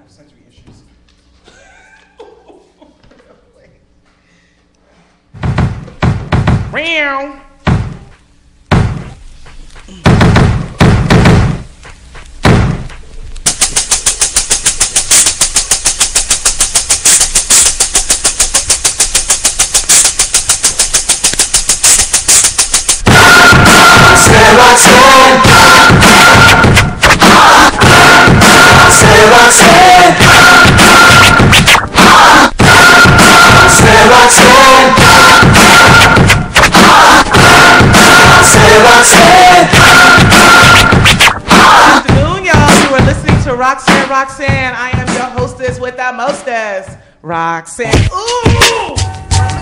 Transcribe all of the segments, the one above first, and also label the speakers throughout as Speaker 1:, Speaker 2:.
Speaker 1: have sensory issues. Meow. Roxanne Roxanne, I am your hostess with the mostest, Roxanne. Ooh!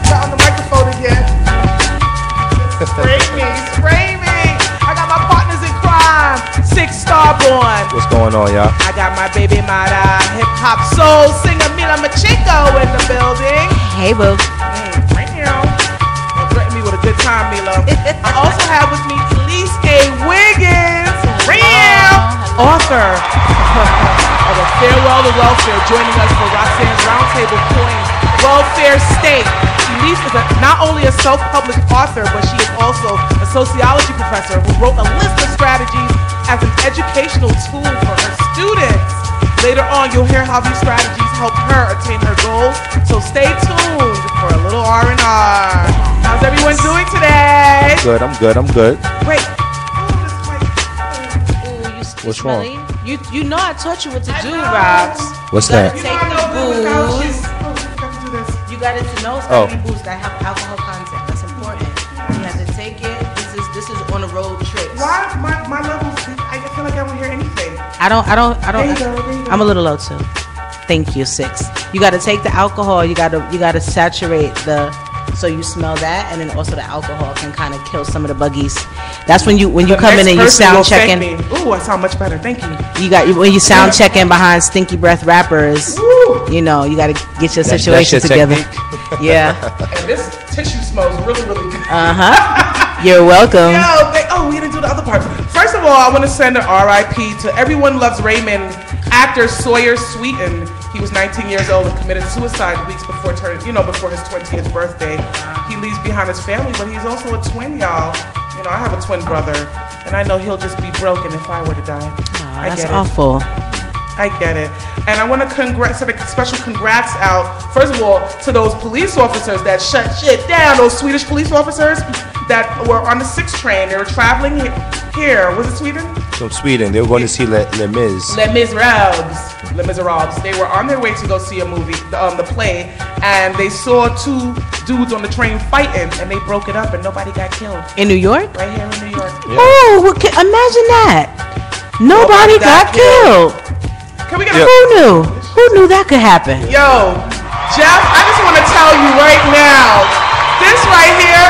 Speaker 1: Got on the microphone again. Spray me. I got my partners in crime, 6-star born.
Speaker 2: What's going on, y'all?
Speaker 1: I got my baby mother, hip-hop soul singer Mila Machiko in the building.
Speaker 3: Hey, boo.
Speaker 1: Hey, meow. Don't threaten me with a good time, Mila. I also have with me Elease A. Wiggins, author of A Farewell to Welfare, joining us for Roxanne's Roundtable Coin Welfare State. Elease is not only a self-published author, but she is also a sociology professor who wrote a list of strategies as an educational tool for her students. Later on, you'll hear how these strategies help her attain her goals, so stay tuned for a little R&R. How's everyone doing today?
Speaker 2: I'm good.
Speaker 1: Wait.
Speaker 2: What's wrong?
Speaker 3: You know I taught you what to do, Rox.
Speaker 2: What's that?
Speaker 3: Take the booze. You got to know it's got to be booze that have alcohol content. That's important. You have to take it. This is on a road trip.
Speaker 1: Why my levels? I feel like I don't hear anything.
Speaker 3: I don't.
Speaker 1: There you go.
Speaker 3: I'm a little low too. Thank you, 6. You got to take the alcohol. You got to saturate the. So you smell that, and then also the alcohol can kind of kill some of the buggies. That's when you come in and you sound checking.
Speaker 1: Ooh, I sound much better. Thank you.
Speaker 3: When you sound checking behind stinky breath rappers.
Speaker 1: Woo.
Speaker 3: You know you got to get your situation together. Yeah.
Speaker 1: And this tissue smells really, really good.
Speaker 3: You're welcome.
Speaker 1: We didn't do the other part. First of all, I want to send an R.I.P. to Everyone Loves Raymond actor Sawyer Sweeten. He was 19 years old and committed suicide weeks before his 20th birthday. He leaves behind his family, but he's also a twin, y'all. You know, I have a twin brother, and I know he'll just be broken if I were to die.
Speaker 3: That's awful.
Speaker 1: I get it. And I want to send a special congrats out, first of all, to those police officers that shut shit down, those Swedish police officers that were on the 6 train. They were traveling here. Was it Sweden?
Speaker 2: From Sweden. They were going to see Les Mis.
Speaker 1: Les Miserables. They were on their way to go see a movie, the play, and they saw 2 dudes on the train fighting, and they broke it up, and nobody got killed.
Speaker 3: In New York?
Speaker 1: Right here in New York.
Speaker 2: Yeah.
Speaker 3: Oh, imagine that. Nobody got killed.
Speaker 1: Can we get
Speaker 3: Who knew? Who knew that could happen?
Speaker 1: Yo, Jeff, I just want to tell you right now, this right here,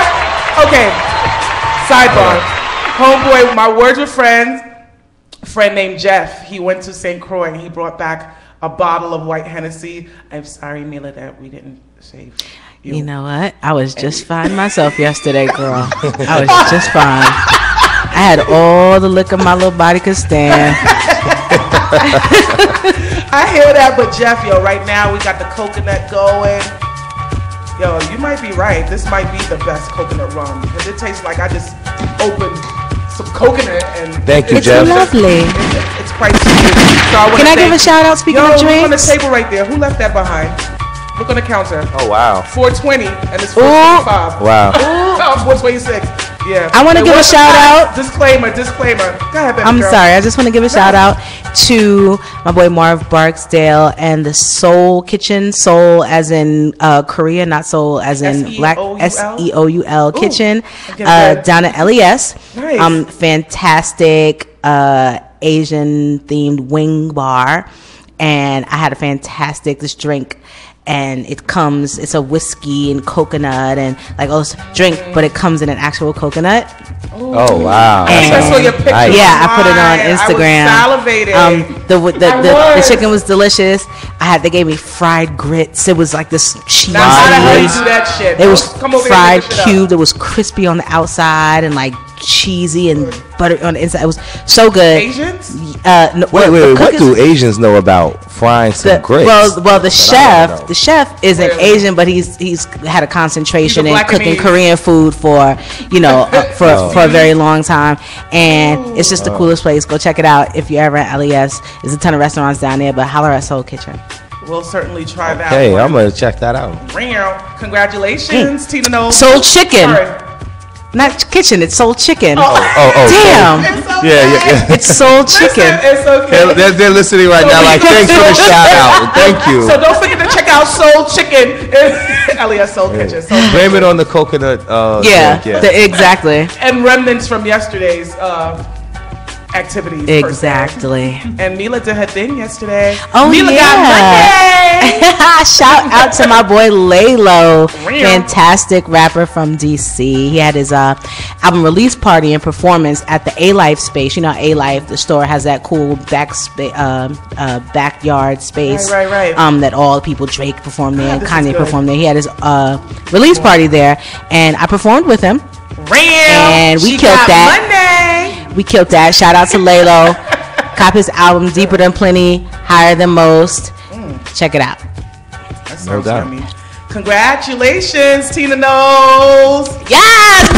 Speaker 1: okay, sidebar. Homeboy, my words with friends, a friend named Jeff, he went to St. Croix and he brought back a bottle of white Hennessy. I'm sorry, Mila, that we didn't save you.
Speaker 3: You know what? I was just fine myself yesterday, girl. I was just fine. I had all the liquor my little body could stand.
Speaker 1: I hear that, but Jeff, yo, right now we got the coconut going. Yo, you might be right. This might be the best coconut rum because it tastes like I just opened some coconut and.
Speaker 2: Thank you, Jeff.
Speaker 3: It's lovely.
Speaker 1: It's quite sweet. So
Speaker 3: Can I give a shout out? Speaking of drinks,
Speaker 1: look on the table right there. Who left that behind? Look on the counter.
Speaker 2: Oh wow.
Speaker 1: 420 and it's 425.
Speaker 2: Wow.
Speaker 1: 426. Yeah.
Speaker 3: I want to give a shout out.
Speaker 1: Disclaimer. Go ahead, baby
Speaker 3: I'm
Speaker 1: girl.
Speaker 3: sorry. I just want to give a shout out to my boy Marv Barksdale and the Soul Kitchen. Soul as in Korea, not soul as in black. SEOUL Kitchen down at LES.
Speaker 1: Nice.
Speaker 3: Fantastic Asian themed wing bar, and I had a fantastic drink. And it's a whiskey and coconut and like this drink, but it comes in an actual coconut.
Speaker 1: Ooh.
Speaker 2: Oh wow!
Speaker 1: I saw your picture.
Speaker 3: Yeah, I put it on Instagram.
Speaker 1: I was
Speaker 3: salivating. The chicken was delicious. They gave me fried grits. It was like this cheese.
Speaker 1: Now how do you do that shit?
Speaker 3: It was fried cubed. It was crispy on the outside and like cheesy and butter on the inside. It was so good.
Speaker 1: Asians?
Speaker 3: No,
Speaker 2: Wait.
Speaker 3: the
Speaker 2: What
Speaker 3: cook
Speaker 2: do
Speaker 3: is-
Speaker 2: Asians know about frying some grapes?
Speaker 3: Well, the chef isn't
Speaker 1: Really?
Speaker 3: Asian, but he's had a concentration
Speaker 1: He's a
Speaker 3: in cooking
Speaker 1: Blackanese.
Speaker 3: Korean food for for a very long time, and it's just the coolest place. Go check it out if you're ever at LES. There's a ton of restaurants down there, but holler at Soul Kitchen.
Speaker 1: We'll certainly try that.
Speaker 2: Hey,
Speaker 1: one.
Speaker 2: I'm gonna check that out.
Speaker 1: Congratulations, Tina Knowles.
Speaker 3: Soul Chicken.
Speaker 1: Sorry.
Speaker 3: Not kitchen, it's Soul Chicken.
Speaker 2: Oh,
Speaker 3: Damn.
Speaker 1: It's okay.
Speaker 2: Yeah.
Speaker 3: It's Soul Chicken.
Speaker 1: Listen, it's okay.
Speaker 2: They're listening right now. Like, thanks for the shout out. Thank you.
Speaker 1: So don't forget to check out Soul Chicken. LES Soul Kitchen. Soul
Speaker 2: Blame
Speaker 1: Kitchen.
Speaker 2: it on the coconut. Drink,
Speaker 3: Exactly.
Speaker 1: And remnants from yesterday's activities. per se.
Speaker 3: Exactly.
Speaker 1: And Mila did her thing yesterday.
Speaker 3: Oh,
Speaker 1: Mila
Speaker 3: yeah.
Speaker 1: got Monday.
Speaker 3: Shout out to my boy Lalo,
Speaker 1: Real.
Speaker 3: fantastic rapper from DC. He had his album release party and performance at the A Life space. You know, A Life, the store has that cool backyard space.
Speaker 1: Right.
Speaker 3: That all people, Drake performed there, and
Speaker 1: this is
Speaker 3: Kanye
Speaker 1: good.
Speaker 3: performed there. He had his release party there, and I performed with him. And we
Speaker 1: She
Speaker 3: killed
Speaker 1: got
Speaker 3: that.
Speaker 1: Monday.
Speaker 3: We killed that. Shout out to Lalo. Cop his album, Deeper Than Plenty, Higher Than Most. Check it out.
Speaker 1: That
Speaker 2: No
Speaker 1: sounds
Speaker 2: doubt.
Speaker 1: yummy. Congratulations, Tina Knowles.
Speaker 3: Yes,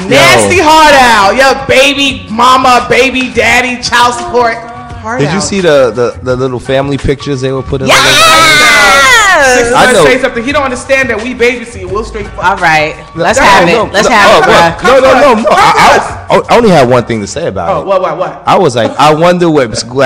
Speaker 1: Nasty heart out. Your baby mama, baby daddy, child support. Heart
Speaker 2: Did
Speaker 1: out.
Speaker 2: you see the little family pictures they were putting?
Speaker 1: Six
Speaker 3: Yes.
Speaker 1: is
Speaker 2: I
Speaker 1: gonna
Speaker 2: know.
Speaker 1: say something. He don't understand that we babysit. We'll straight fuck.
Speaker 3: All right, let's
Speaker 2: No,
Speaker 3: have it.
Speaker 2: no,
Speaker 3: Let's
Speaker 2: no,
Speaker 3: have it, bruh.
Speaker 1: Come
Speaker 2: No.
Speaker 1: on.
Speaker 2: I only had one thing to say about
Speaker 1: Oh,
Speaker 2: it.
Speaker 1: what?
Speaker 2: I was like, I wonder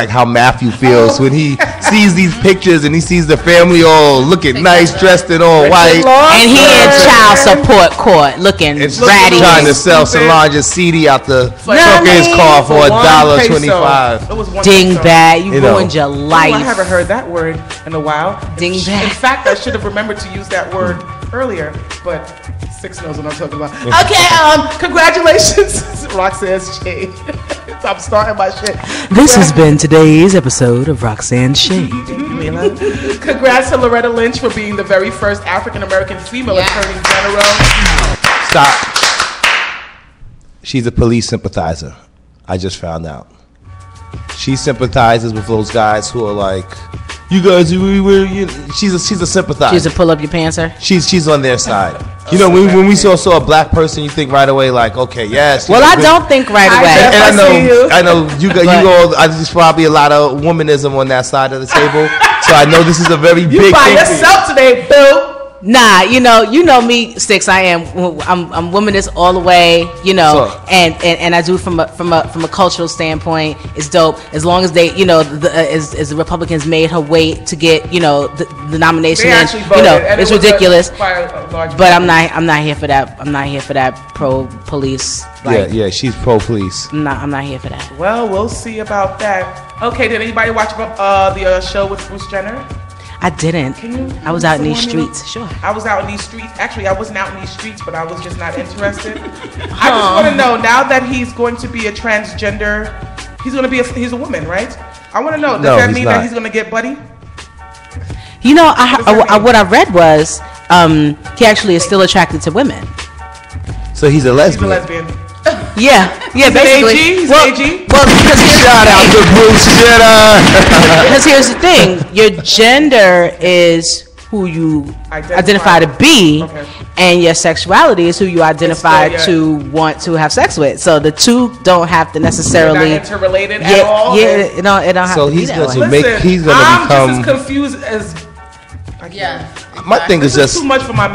Speaker 2: how Matthew feels when he sees these pictures and he sees the family all looking nice, dressed in all white.
Speaker 3: And he in child support court, looking
Speaker 2: It's
Speaker 3: ratty.
Speaker 2: trying to sell
Speaker 1: Stupid.
Speaker 2: Solange's CD out the
Speaker 1: like
Speaker 2: trunk of his car for
Speaker 1: $1
Speaker 2: $1.25.
Speaker 1: It was $1.
Speaker 3: Dingbat, you
Speaker 2: You know.
Speaker 3: ruined your
Speaker 1: Oh,
Speaker 3: life.
Speaker 1: I haven't heard that word in a while.
Speaker 3: Dingbat.
Speaker 1: In fact, I should have remembered to use that word earlier, but Six knows what I'm talking about. Okay, congratulations, Roxanne Shade. I'm starting my shit.
Speaker 3: This has been today's episode of Roxanne Shade.
Speaker 1: Mila. Congrats to Loretta Lynch for being the very first African American female attorney general.
Speaker 2: Stop. She's a police sympathizer. I just found out. She sympathizes with those guys who are like, you guys, she's a sympathizer.
Speaker 3: She's a pull up your pantser.
Speaker 2: She's on their side. You know, when we saw a black person, you think right away like, okay, yes.
Speaker 3: Well, I don't think right
Speaker 1: I
Speaker 3: away.
Speaker 1: just-
Speaker 2: And
Speaker 1: I
Speaker 2: I know you go. There's probably a lot of womanism on that side of the table. So I know this is a very
Speaker 1: You
Speaker 2: big
Speaker 1: by
Speaker 2: thing. for you.
Speaker 1: yourself today, Bill.
Speaker 3: Nah, you know me, Sticks. I'm womanist all the way,
Speaker 2: So-
Speaker 3: and I do from a cultural standpoint. It's dope as long as they, as the Republicans made her wait to get, the nomination.
Speaker 1: They
Speaker 3: in,
Speaker 1: actually voted, and
Speaker 3: it's
Speaker 1: it was
Speaker 3: ridiculous.
Speaker 1: by a large
Speaker 3: But I'm
Speaker 1: majority.
Speaker 3: not here for that. I'm not here for that pro police.
Speaker 2: Yeah, she's pro police.
Speaker 3: I'm not here for that.
Speaker 1: Well, we'll see about that. Okay, did anybody watch the show with Bruce Jenner?
Speaker 3: I didn't. I was out in these streets. Sure.
Speaker 1: I was out in these streets. Actually, I wasn't out in these streets, but I was just not interested. I just want to know, now that he's going to be a transgender, he's a woman, right? I want to know, does
Speaker 2: No,
Speaker 1: that
Speaker 2: he's
Speaker 1: mean
Speaker 2: not.
Speaker 1: that he's going to get buddy?
Speaker 3: I
Speaker 1: does that mean?
Speaker 3: what I read was he actually is still attracted to women.
Speaker 2: So he's a
Speaker 1: He's a
Speaker 2: lesbian.
Speaker 1: lesbian.
Speaker 3: Yeah,
Speaker 1: He's
Speaker 3: basically.
Speaker 1: an AG? He's
Speaker 3: well,
Speaker 1: an AG?
Speaker 3: well,
Speaker 2: Shout out to Bruce Jenner.
Speaker 3: because here's the thing: your gender is who you identify to be,
Speaker 1: Okay.
Speaker 3: and your sexuality is who you identify
Speaker 1: It's still,
Speaker 3: to want to have sex with. So the two don't have to necessarily.
Speaker 1: They're not interrelated at all?
Speaker 3: Yeah, it don't have
Speaker 2: So
Speaker 3: to be
Speaker 2: he's
Speaker 3: that
Speaker 2: going
Speaker 3: way.
Speaker 2: to he's gonna
Speaker 1: I'm
Speaker 2: become.
Speaker 1: just as confused as...
Speaker 2: My thing is
Speaker 1: This is
Speaker 2: just.
Speaker 1: too much for my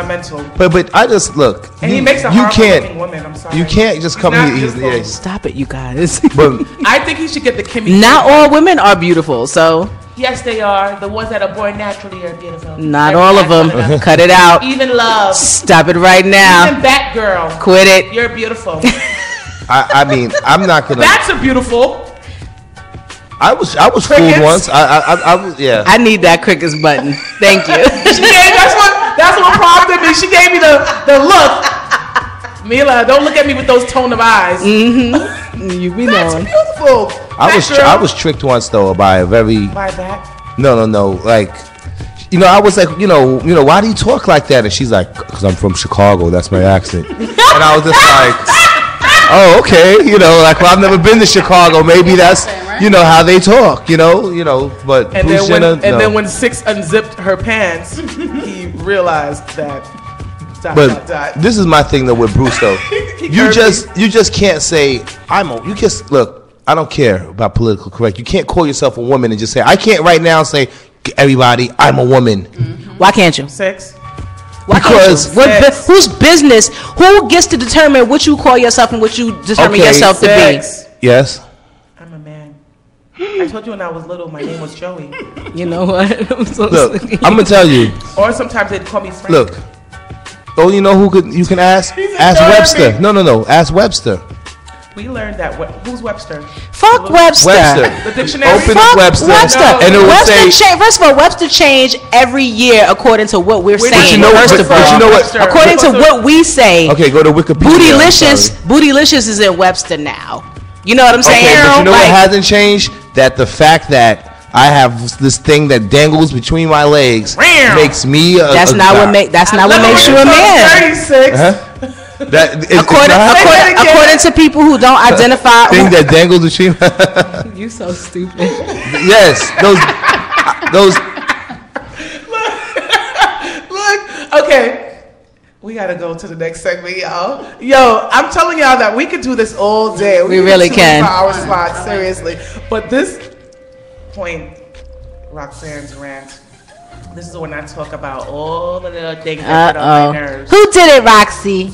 Speaker 1: mental.
Speaker 2: But I just look.
Speaker 1: And he makes a
Speaker 2: you
Speaker 1: horrible looking
Speaker 2: can't.
Speaker 1: woman, I'm sorry.
Speaker 2: You can't just come
Speaker 1: not
Speaker 2: here.
Speaker 1: beautiful.
Speaker 3: Stop it, you guys.
Speaker 2: But
Speaker 1: I think he should get the Kimmy.
Speaker 3: Not all women are beautiful, so
Speaker 1: Yes, they are. The ones that are born naturally are beautiful.
Speaker 3: not all of them. Cut it out.
Speaker 1: Even Love.
Speaker 3: Stop it right now.
Speaker 1: Even Batgirl.
Speaker 3: Quit it.
Speaker 1: You're beautiful.
Speaker 2: I mean, I'm not gonna.
Speaker 1: Bats are beautiful.
Speaker 2: I was fooled
Speaker 1: Crickets?
Speaker 2: once. I was yeah.
Speaker 3: I need that crickets button. Thank you.
Speaker 1: That's what prompted me. She gave me the look. Mila, don't look at me with those tone of eyes.
Speaker 3: You be
Speaker 1: That's
Speaker 3: knowing.
Speaker 1: beautiful.
Speaker 2: I was tricked once though by a very
Speaker 1: By that.
Speaker 2: no. Like I was like, why do you talk like that? And she's like, because I'm from Chicago. That's my accent. And I was just like, oh, okay. Like, well, I've never been to Chicago. Maybe that's, how they talk, but
Speaker 1: and then when Six unzipped her pants, he realized that.
Speaker 2: This is my thing though with Bruce though. you just can't say look, I don't care about political correct. You can't call yourself a woman and just say, I can't right now say, everybody, I'm a woman.
Speaker 3: Mm-hmm. Why can't you?
Speaker 1: Six.
Speaker 2: Because
Speaker 3: whose business? Who gets to determine what you call yourself and what you determine yourself to be?
Speaker 2: Yes.
Speaker 1: I'm a man. I told you when I was little, my name was Joey.
Speaker 3: You know what?
Speaker 2: Look, I'm gonna tell you.
Speaker 1: Or sometimes they'd call me Frank.
Speaker 2: Look. Oh, you know who you can ask? Ask Webster. No. Ask Webster.
Speaker 1: We learned that. Who's Webster?
Speaker 3: Fuck Webster.
Speaker 1: The dictionary.
Speaker 2: Open Webster.
Speaker 3: No.
Speaker 2: And it would
Speaker 3: first of all, Webster changed every year according to what we're saying. First of all, according to what we say.
Speaker 2: Okay, go to Wikipedia.
Speaker 3: Bootylicious is in Webster now. You know what I'm saying?
Speaker 2: Okay, but you know what hasn't changed? That the fact that I have this thing that dangles between my legs makes me a
Speaker 3: That's not what makes you a man.
Speaker 1: 36.
Speaker 3: According to people who don't identify
Speaker 2: thing that dangles between
Speaker 3: you so stupid.
Speaker 2: Yes, those
Speaker 1: look, okay. We gotta go to the next segment, y'all. Yo, I'm telling y'all that we could do this all day.
Speaker 3: We really can.
Speaker 1: 4-hour slot, seriously. But this point, Roxanne's rant. This is when I talk about all the little things that get on my nerves.
Speaker 3: Who did it, Roxy?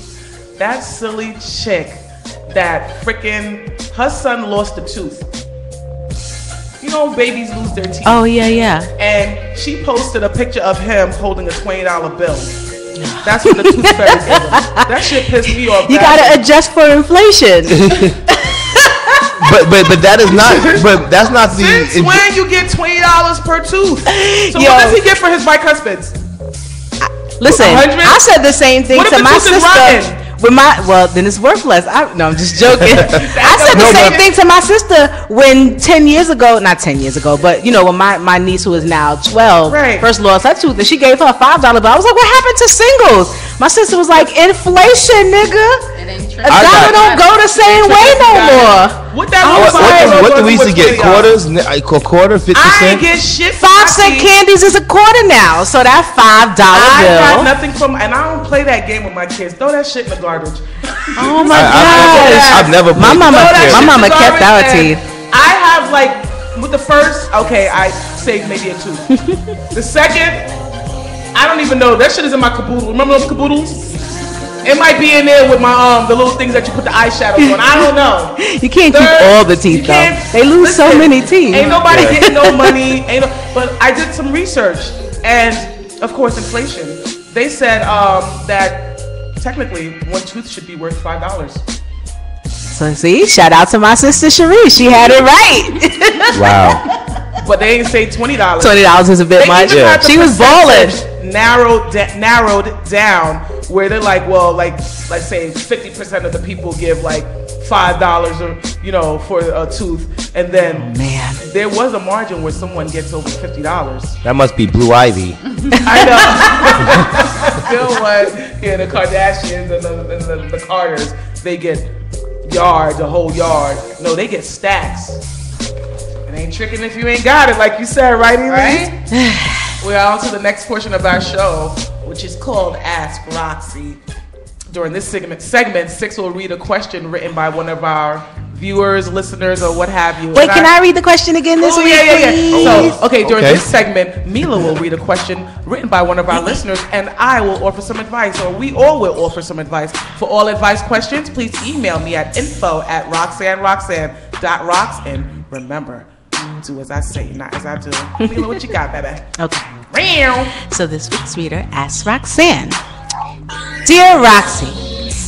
Speaker 1: That silly chick that freaking her son lost a tooth. You know, babies lose their teeth.
Speaker 3: Oh yeah.
Speaker 1: And she posted a picture of him holding a $20 bill. That's what the tooth fairy gave him. That shit pissed me off.
Speaker 3: You gotta adjust for inflation.
Speaker 2: But that is not. But that's not the.
Speaker 1: Since when you get $20 per tooth? So what does he get for his bicuspids?
Speaker 3: Listen,
Speaker 1: 100?
Speaker 3: I said the same thing to my sister. Then it's worthless. I'm just joking. I said the same thing to my sister when 10 years ago, not 10 years ago, but when my niece who is now 12 first lost her tooth and she gave her a $5 bill. I was like, what happened to singles? My sister was like, inflation, nigga. A dollar don't go the same way no more.
Speaker 1: What
Speaker 2: do we used to get? Quarters? A quarter, 50 cents?
Speaker 1: I ain't get shit.
Speaker 3: 5-cent candies is a quarter now. So that $5 bill.
Speaker 1: I got nothing and I don't play that game with my kids. Throw that shit in the garbage.
Speaker 3: Oh my God.
Speaker 2: I've never played.
Speaker 3: My mama kept our teeth.
Speaker 1: I have with the first, I saved maybe a tooth. The second, I don't even know. That shit is in my caboodle. Remember those caboodles? It might be in there with my the little things that you put the eyeshadow on. I don't know.
Speaker 3: You can't keep all the teeth though. They lose so many teeth.
Speaker 1: Ain't nobody getting no money. But I did some research, and of course inflation. They said that technically one tooth should be worth $5.
Speaker 3: So see, shout out to my sister Cherie. She had it right.
Speaker 2: Wow.
Speaker 1: But they ain't say $20.
Speaker 3: $20 is a bit much. Yeah. She was balling.
Speaker 1: Narrowed down where they're like, well, let's say 50% of the people give $5 or for a tooth, and then there was a margin where someone gets over $50.
Speaker 2: That must be Blue Ivy.
Speaker 1: I know. Still what? Yeah, the Kardashians and the Carters, they get yards, a whole yard. No, they get stacks. It ain't tricking if you ain't got it, like you said, right, Elise? Right. We're on to the next portion of our show, which is called Ask Roxy. During this segment, Six will read a question written by one of our viewers, listeners, or what have you.
Speaker 3: Wait, can I read the question again this week?
Speaker 1: Yeah. So, during this segment, Mila will read a question written by one of our listeners, and I will offer some advice, or we all will offer some advice. For all advice questions, please email me at info@roxanneroxanne.rocks, and remember, do as I say, not as I do. Mila, what you got, baby?
Speaker 3: Okay. So this week's reader asks Roxanne, Dear Roxy,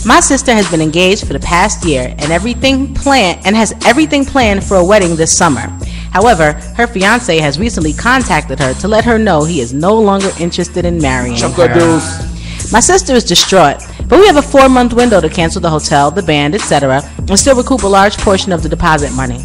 Speaker 3: my sister has been engaged for the past year and has everything planned for a wedding this summer. However, her fiance has recently contacted her to let her know he is no longer interested in marrying her. My sister is distraught, but we have a 4-month window to cancel the hotel, the band, etc., and still recoup a large portion of the deposit money.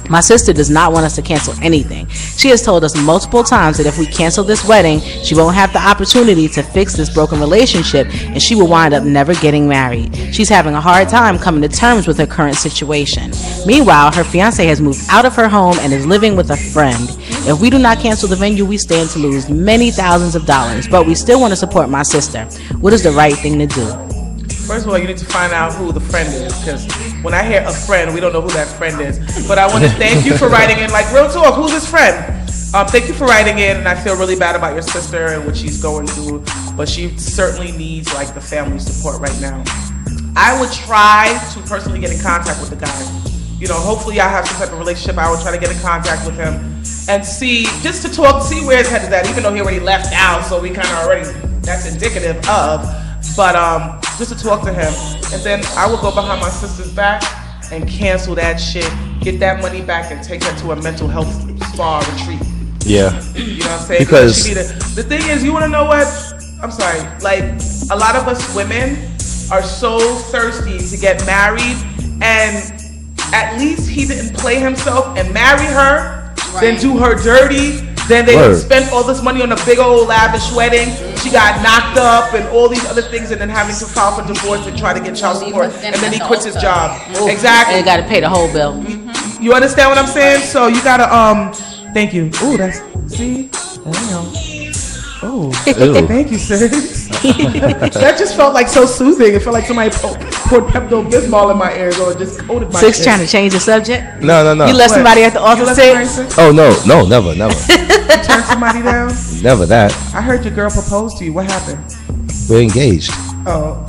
Speaker 3: My sister does not want us to cancel anything. She has told us multiple times that if we cancel this wedding, she won't have the opportunity to fix this broken relationship and she will wind up never getting married. She's having a hard time coming to terms with her current situation. Meanwhile, her fiance has moved out of her home and is living with a friend. If we do not cancel the venue, we stand to lose many thousands of dollars, but we still want to support my sister. What is the right thing to do?
Speaker 1: First of all, you need to find out who the friend is, because when I hear a friend, we don't know who that friend is. But I want to thank you for writing in, like, real talk, who's this friend? Thank you for writing in, and I feel really bad about your sister and what she's going through, but she certainly needs, like, the family support right now. I would try to personally get in contact with the guy. You know, hopefully I have some type of relationship. I would try to get in contact with him and see, just to talk, see where his head is at, even though he already left out, so we kind of already, that's indicative of. But just to talk to him, and then I will go behind my sister's back and cancel that shit, get that money back, and take her to a mental health spa retreat.
Speaker 2: Yeah.
Speaker 1: You know what I'm saying?
Speaker 2: Because
Speaker 1: the thing is, you want to know what? I'm sorry. Like, a lot of us women are so thirsty to get married, and at least he didn't play himself and marry her, then do her dirty. Then they spent all this money on a big old lavish wedding. She got knocked up and all these other things, and then having to file for divorce and try to get child support. And then he quits his job. Exactly.
Speaker 3: And you got to pay the whole bill.
Speaker 1: You understand what I'm saying? So you gotta thank you. Ooh, that's, see? Damn. Oh, thank you, sis. That just felt like so soothing. It felt like somebody poured Pepto-Bismol in my ears or just coated my
Speaker 3: Six trying to change the subject?
Speaker 2: No.
Speaker 3: You left somebody at the altar sick?
Speaker 2: Oh, no, never.
Speaker 1: You turned somebody down?
Speaker 2: Never that.
Speaker 1: I heard your girl proposed to you. What happened?
Speaker 2: We're engaged.
Speaker 1: Oh.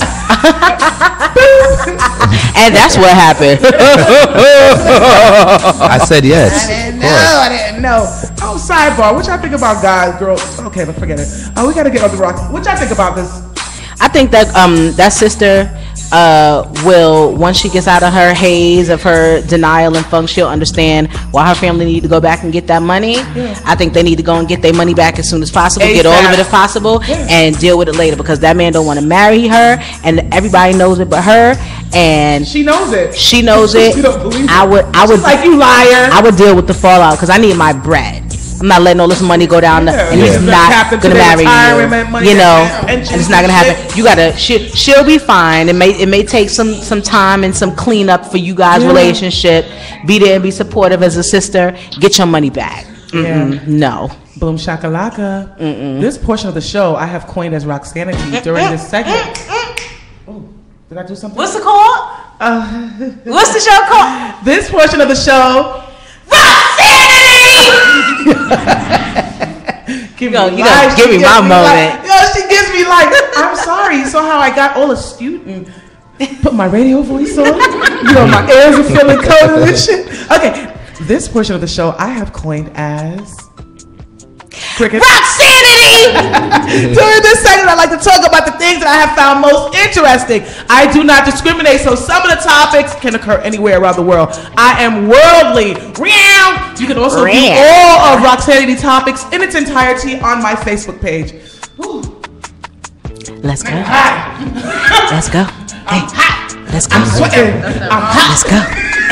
Speaker 3: And that's what happened.
Speaker 2: I said yes.
Speaker 1: I didn't know. Oh, sidebar. What y'all think about guys, girls? Okay, but forget it. Oh, we gotta get on the rocks. What y'all think about this?
Speaker 3: I think that that sister will, once she gets out of her haze of her denial and funk, she'll understand why her family need to go back and get that money. Yeah. I think they need to go and get their money back as soon as possible, get all of it if possible, and deal with it later, because that man don't want to marry her, and everybody knows it but her, and
Speaker 1: she knows it.
Speaker 3: She knows it.
Speaker 1: You don't believe it.
Speaker 3: I would
Speaker 1: She's like, you liar.
Speaker 3: I would deal with the fallout because I need my bread. I'm not letting all this money go down, and he's not gonna marry you. You know, and it's not gonna happen. You gotta. She'll be fine. It may take some time and some cleanup for you guys' relationship. Be there and be supportive as a sister. Get your money back. No.
Speaker 1: Boom shakalaka. This portion of the show I have coined as Roxanity during this segment. Oh, did I do something?
Speaker 3: What's it called? What's the show called?
Speaker 1: This portion of the show. Give me my moment. She gives me like, I'm sorry. You saw how I got all astute and put my radio voice on? You know, my ears are feeling cold and shit. Okay, this portion of the show I have coined as Cricket.
Speaker 3: Roxanity!
Speaker 1: During this segment, I like to talk about the things that I have found most interesting. I do not discriminate, so some of the topics can occur anywhere around the world. I am worldly. You can also view all of Roxanity topics in its entirety on my Facebook page.
Speaker 3: Let's go.
Speaker 1: Let's
Speaker 3: go. Hey, let's go.
Speaker 1: I'm sweating. I'm hot.
Speaker 3: Let's go.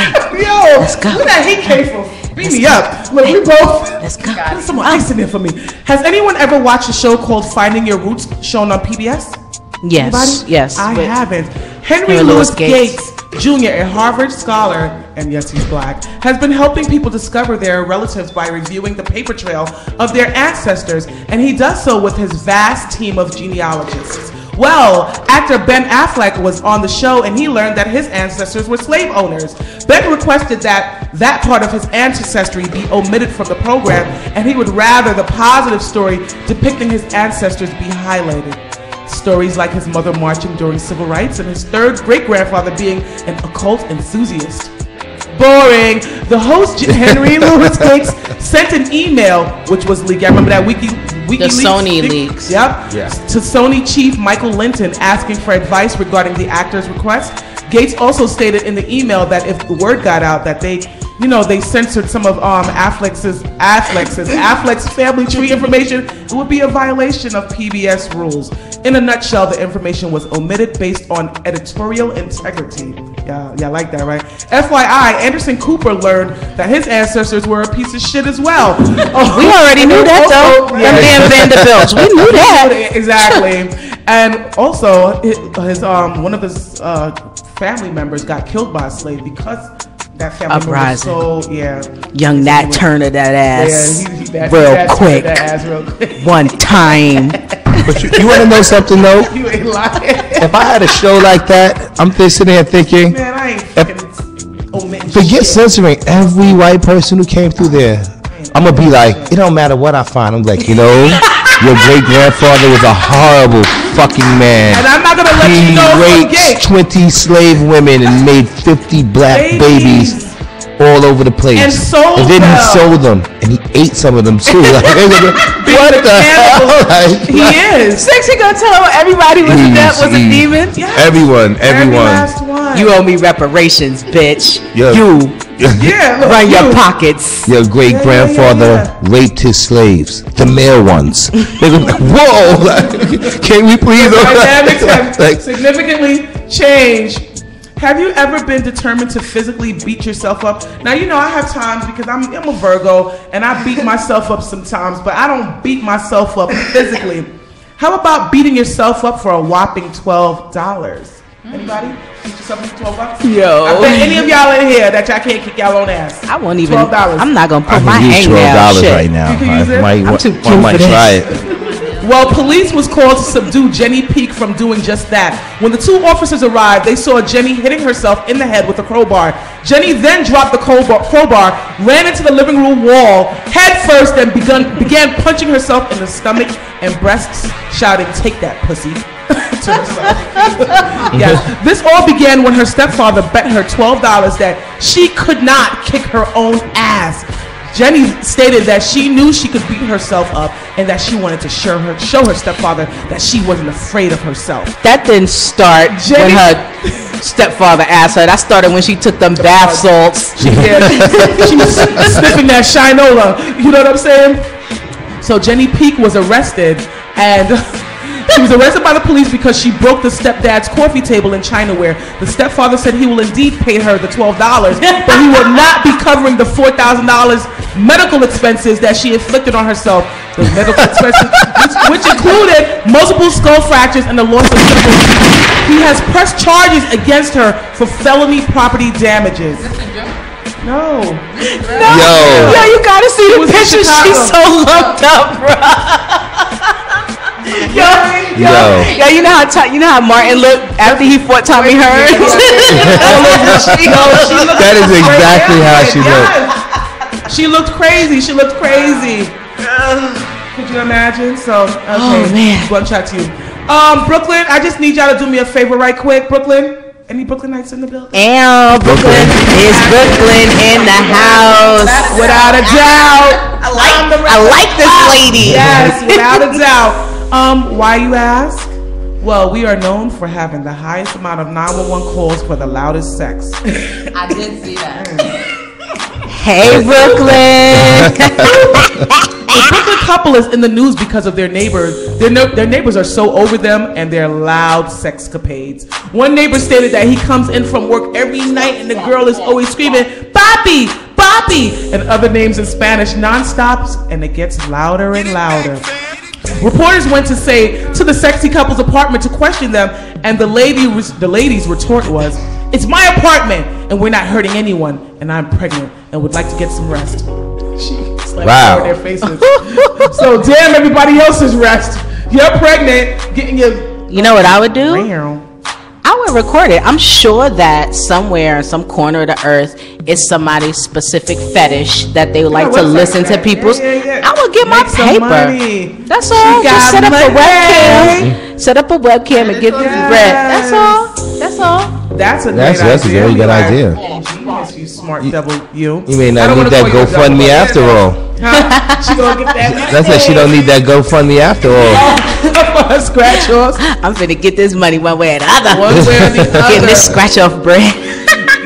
Speaker 3: Hey,
Speaker 1: yo,
Speaker 3: let's go.
Speaker 1: Where that heat came from? Beat me up. Look, we both.
Speaker 3: Let's go.
Speaker 1: Put some ice in there for me. Has anyone ever watched a show called Finding Your Roots shown on PBS?
Speaker 3: Yes.
Speaker 1: Anybody?
Speaker 3: Yes.
Speaker 1: I haven't. Henry Louis Gates Jr., a Harvard scholar, and yes, he's black, has been helping people discover their relatives by reviewing the paper trail of their ancestors, and he does so with his vast team of genealogists. Well, actor Ben Affleck was on the show, and he learned that his ancestors were slave owners. Ben requested that that part of his ancestry be omitted from the program, and he would rather the positive story depicting his ancestors be highlighted. Stories like his mother marching during civil rights and his third great-grandfather being an occult enthusiast. Boring. The host, Henry Louis Gates, sent an email, which was leaked. I remember that WikiLeaks.
Speaker 3: The Sony leaks.
Speaker 1: Yep. Yeah. To Sony chief Michael Linton, asking for advice regarding the actor's request. Gates also stated in the email that if the word got out that they censored some of Affleck's family tree information, it would be a violation of PBS rules. In a nutshell, the information was omitted based on editorial integrity. Yeah, like that, right? FYI, Anderson Cooper learned that his ancestors were a piece of shit as well.
Speaker 3: We already knew that, though. Them damn Vanderbilts. We knew that.
Speaker 1: Exactly. And also, his one of his family members got killed by a slave because that family member was so,
Speaker 3: Young Nat Turner that ass.
Speaker 1: Yeah,
Speaker 3: real quick.
Speaker 1: That ass real quick.
Speaker 3: One time.
Speaker 2: But you want to know something, though?
Speaker 1: You ain't lying.
Speaker 2: If I had a show like that, I'm sitting there thinking,
Speaker 1: man, I ain't fucking omitting
Speaker 2: forget
Speaker 1: shit.
Speaker 2: censoring every white person who came through there. I'm going to be like, it don't matter what I find. I'm like, your great-grandfather was a horrible fucking man.
Speaker 1: And I'm not going to let you know
Speaker 2: He raped 20 slave women and made 50 black babies all over the place.
Speaker 1: And sold
Speaker 2: then
Speaker 1: them.
Speaker 2: he sold them. And he ate some of them, too. Like, what the hell? Like,
Speaker 1: he is.
Speaker 3: Sexy gonna tell everybody was a demon?
Speaker 1: Yes.
Speaker 2: Everyone.
Speaker 1: Every last one.
Speaker 3: You owe me reparations, bitch.
Speaker 2: Yeah.
Speaker 3: You.
Speaker 1: Look,
Speaker 3: run your pockets.
Speaker 2: Your great-grandfather raped his slaves, the male ones. They were like, whoa, like, can we please?
Speaker 1: The dynamics have significantly changed. Have you ever been determined to physically beat yourself up? Now, I have times because I'm a Virgo and I beat myself up sometimes, but I don't beat myself up physically. How about beating yourself up for a whopping $12? Anybody? Beat yourself up for $12?
Speaker 3: Yo.
Speaker 1: I bet any of y'all in here that y'all can't kick y'all own ass.
Speaker 3: I won't even.
Speaker 1: $12.
Speaker 3: I'm not gonna put my
Speaker 2: I can use
Speaker 3: hangnail
Speaker 2: $12 right now.
Speaker 1: You can use it?
Speaker 2: I might try it.
Speaker 1: Well, police was called to subdue Jenny Peak from doing just that. When the two officers arrived, they saw Jenny hitting herself in the head with a crowbar. Jenny then dropped the crowbar, ran into the living room wall head first, and began punching herself in the stomach and breasts, shouting, "Take that, pussy," to herself. Yes. This all began when her stepfather bet her $12 that she could not kick her own ass. Jenny stated that she knew she could beat herself up and that she wanted to show her stepfather that she wasn't afraid of herself.
Speaker 3: That didn't start when her stepfather asked her. That started when she took them bath salts.
Speaker 1: She was sniffing that Shinola. You know what I'm saying? So Jenny Peak was arrested, and she was arrested by the police because she broke the stepdad's coffee table in Chinaware. The stepfather said he will indeed pay her the $12, but he will not be covering the $4,000 medical expenses that she inflicted on herself. The medical expenses, which included multiple skull fractures and the loss of symptoms. He has pressed charges against her for felony property damages. No.
Speaker 2: Yo,
Speaker 3: you gotta see the picture. She's so lumped up, bro. Yo, you know how Martin looked after he fought Tommy Hearns?
Speaker 2: that is exactly how she looked.
Speaker 1: She looked crazy. Could you imagine? So, okay.
Speaker 3: Oh, man.
Speaker 1: One shot to you. Brooklyn, I just need y'all to do me a favor right quick. Brooklyn, any Brooklynites in the building?
Speaker 3: Brooklyn is Brooklyn in the house.
Speaker 1: Without a doubt.
Speaker 3: I like this lady.
Speaker 1: Yes, without a doubt. Why you ask? Well, we are known for having the highest amount of 911 calls for the loudest sex.
Speaker 4: I did see that.
Speaker 3: Hey, Brooklyn.
Speaker 1: The Brooklyn couple is in the news because of their neighbors. Their neighbors are so over them and their loud sexcapades. One neighbor stated that he comes in from work every night and the girl is always screaming, "Papi, papi," and other names in Spanish nonstop, and it gets louder and louder. Reporters went to the sexy couple's apartment to question them, and the lady's retort was, "It's my apartment, and we're not hurting anyone, and I'm pregnant and would like to get some rest." She slapped in their faces. So damn everybody else's rest. You're pregnant, getting your.
Speaker 3: You know what I would do?
Speaker 1: Real.
Speaker 3: I would record it. I'm sure that somewhere in some corner of the earth is somebody's specific fetish that they would like to listen to people's.
Speaker 1: Yeah.
Speaker 3: I would get my
Speaker 1: Make some
Speaker 3: paper.
Speaker 1: money.
Speaker 3: That's all. Just set up a webcam. Set up a webcam and give you bread. That's all.
Speaker 1: That's a great idea.
Speaker 2: That's a very good idea.
Speaker 1: Genius, you smart double you.
Speaker 2: You may not need that GoFundMe after all.
Speaker 1: Huh? She gonna get that.
Speaker 2: That's why she don't need that GoFundMe after all.
Speaker 1: Scratch offs.
Speaker 3: I'm finna get this money one way or the other.
Speaker 1: One way or the other.
Speaker 3: Getting this scratch off bread.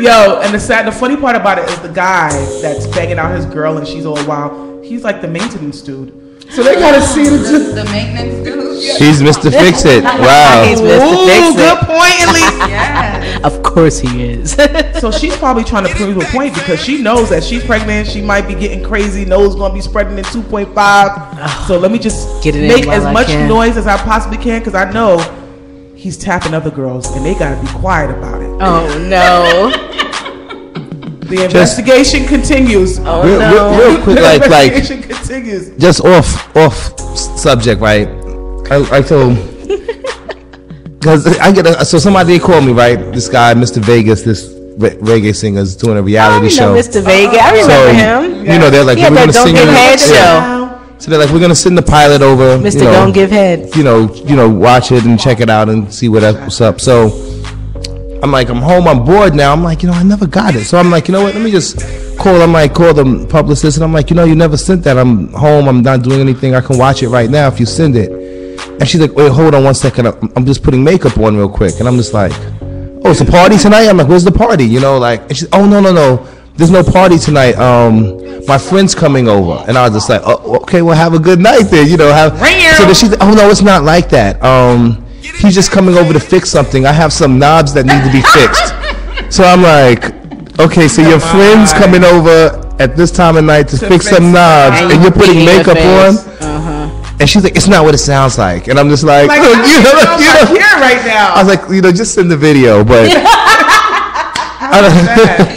Speaker 1: Yo, and the funny part about it is the guy that's banging out his girl and she's all wild. He's like the maintenance dude. So they gotta see
Speaker 4: the maintenance dude.
Speaker 2: He's Mr. Fix It. Wow.
Speaker 3: He's Mr. Fix It.
Speaker 1: Good point, Elise.
Speaker 4: Yes.
Speaker 3: Of course he is.
Speaker 1: So she's probably trying to prove a point because she knows that she's pregnant. She might be getting crazy. Nose gonna be spreading in 2.5. So let me just
Speaker 3: Get it in
Speaker 1: make
Speaker 3: while
Speaker 1: as
Speaker 3: I
Speaker 1: much
Speaker 3: can.
Speaker 1: noise as I possibly can because I know he's tapping other girls and they gotta be quiet about it.
Speaker 3: Oh no.
Speaker 1: The investigation continues.
Speaker 3: Oh
Speaker 2: Real,
Speaker 3: no.
Speaker 2: real quick,
Speaker 1: The
Speaker 2: like
Speaker 1: investigation continues.
Speaker 2: just off subject, right? I told because I get so somebody called me, right? This guy, Mr. Vegas, this reggae singer, is doing a reality show.
Speaker 3: Mr. Vega. I remember him.
Speaker 2: You know, they're like,
Speaker 3: He had
Speaker 2: we're
Speaker 3: that
Speaker 2: gonna
Speaker 3: Don't
Speaker 2: sing
Speaker 3: Give
Speaker 2: you.
Speaker 3: Head show.
Speaker 2: So they're like, we're gonna send the pilot over.
Speaker 3: Mr.
Speaker 2: You know,
Speaker 3: Don't Give Head.
Speaker 2: you know, watch it and check it out and see what's up. So I'm like, I'm home, I'm bored now. I'm like, I never got it. So I'm like, you know what? Let me just call. I'm like, call the publicist, and I'm like, you never sent that. I'm home. I'm not doing anything. I can watch it right now if you send it. And she's like, wait, hold on 1 second. I'm just putting makeup on real quick. And I'm just like, oh, it's a party tonight? I'm like, where's the party? And she's, oh, no. There's no party tonight. My friend's coming over. And I was just like, oh, okay, well, have a good night then. So then she's like, oh, no, it's not like that. He's just coming over to fix something. I have some knobs that need to be fixed. So I'm like, okay, so your friend's coming over at this time of night to fix some knobs, and you're putting makeup on? And she's like, it's not what it sounds like. And I'm just like,
Speaker 1: Like, I'm here right now.
Speaker 2: I was like, just send the video, but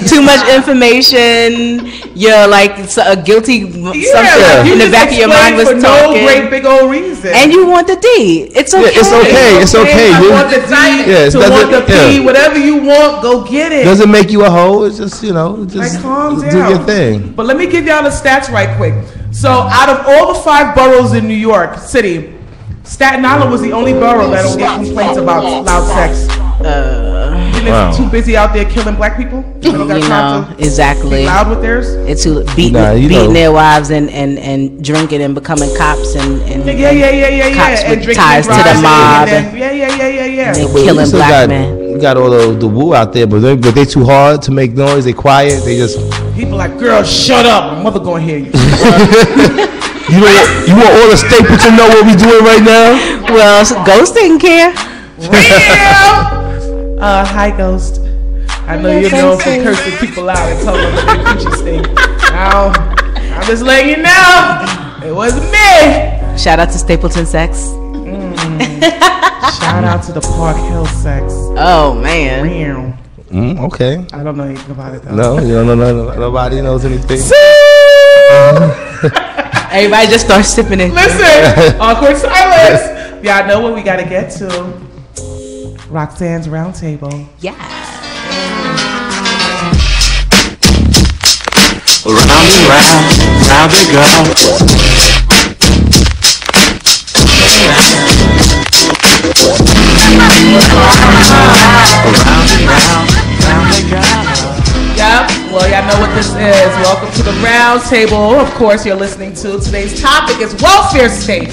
Speaker 3: Too much information. You're like a guilty something in the back of your mind was
Speaker 1: for
Speaker 3: talking.
Speaker 1: no great big old reason.
Speaker 3: And you want the D. It's okay.
Speaker 2: It's okay.
Speaker 1: I
Speaker 2: You-
Speaker 1: want the D,
Speaker 2: Yeah, it
Speaker 1: to want the
Speaker 2: doesn't-
Speaker 1: P,
Speaker 2: yeah.
Speaker 1: whatever you want, go get it.
Speaker 2: doesn't make you a hoe. It's just, just
Speaker 1: Like, calm
Speaker 2: do
Speaker 1: down.
Speaker 2: your thing.
Speaker 1: But let me give y'all the stats right quick. So out of all the 5 boroughs in New York City, Staten Island was the only borough that don't get complaints about loud sex.
Speaker 2: Wow.
Speaker 1: Too busy out there killing black people. They don't got time to
Speaker 3: exactly.
Speaker 1: be loud with theirs.
Speaker 3: It's who beating their wives and drinking and becoming cops and
Speaker 1: Yeah.
Speaker 3: cops
Speaker 1: And
Speaker 3: with
Speaker 1: drinking
Speaker 3: ties to
Speaker 1: and
Speaker 3: the
Speaker 1: driving
Speaker 3: mob.
Speaker 1: and then- yeah.
Speaker 3: And
Speaker 2: But
Speaker 3: killing
Speaker 2: we still
Speaker 3: black
Speaker 2: got,
Speaker 3: men.
Speaker 2: We got all the woo out there, but they too hard to make noise. They quiet. They just
Speaker 1: People like, girl, shut up. My mother gonna hear you.
Speaker 2: you want all the Staples to know what we doing right now?
Speaker 3: Well, Ghost didn't care.
Speaker 1: Hi, Ghost. I know you're known for cursing people out and telling them that they preaching stink. Now, I'm just letting you know, it wasn't me.
Speaker 3: Shout out to Stapleton Sex.
Speaker 1: Shout out to the Park Hill sex.
Speaker 3: Oh man.
Speaker 2: Okay.
Speaker 1: I don't know anything about it though.
Speaker 2: No, you don't know. Nobody knows anything.
Speaker 3: Everybody just starts sipping it.
Speaker 1: Listen, awkward silence. Y'all know what we gotta get to. Roxanne's Roundtable.
Speaker 3: Yeah.
Speaker 5: Round and round we go.
Speaker 1: Yep. Well, y'all know what this is. Welcome to the round table. Of course, you're listening to today's topic is welfare state.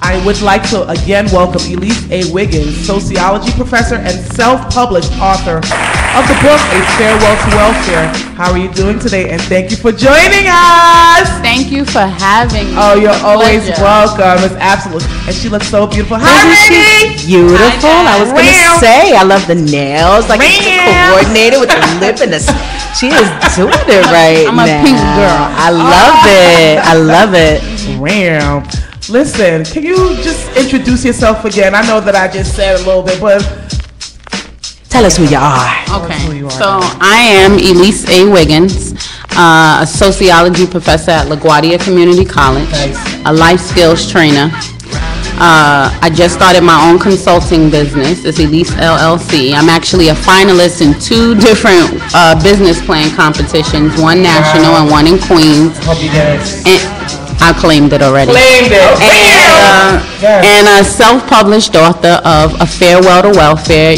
Speaker 1: I would like to again welcome Elease A. Wiggins, sociology professor and self-published author of the book A Farewell to Welfare. How are you doing today? And thank you for joining us.
Speaker 4: Thank you for having me.
Speaker 1: Oh, you're
Speaker 4: It's a
Speaker 1: always
Speaker 4: pleasure.
Speaker 1: welcome. It's absolute. And she looks so beautiful. Hi,
Speaker 3: Isn't
Speaker 1: Rainy.
Speaker 3: she beautiful? I was
Speaker 1: Meow.
Speaker 3: gonna say I love the nails, like it's
Speaker 1: Meow.
Speaker 3: coordinated with the lip and the. She is doing it right
Speaker 4: I'm a
Speaker 3: now.
Speaker 4: pink girl.
Speaker 3: I love it. I love it.
Speaker 1: Wow. Listen, can you just introduce yourself again? I know that I just said a little bit, but
Speaker 3: Tell us who you are.
Speaker 1: who you
Speaker 4: Okay,
Speaker 1: are.
Speaker 4: so I am Elease A. Wiggins, a sociology professor at LaGuardia Community College, a life skills trainer. I just started my own consulting business. It's Elease LLC. I'm actually a finalist in 2 different business plan competitions, one national and one in Queens.
Speaker 1: Hope you guys
Speaker 4: And I claimed it already.
Speaker 1: claimed it.
Speaker 4: And a self-published author of A Farewell to Welfare,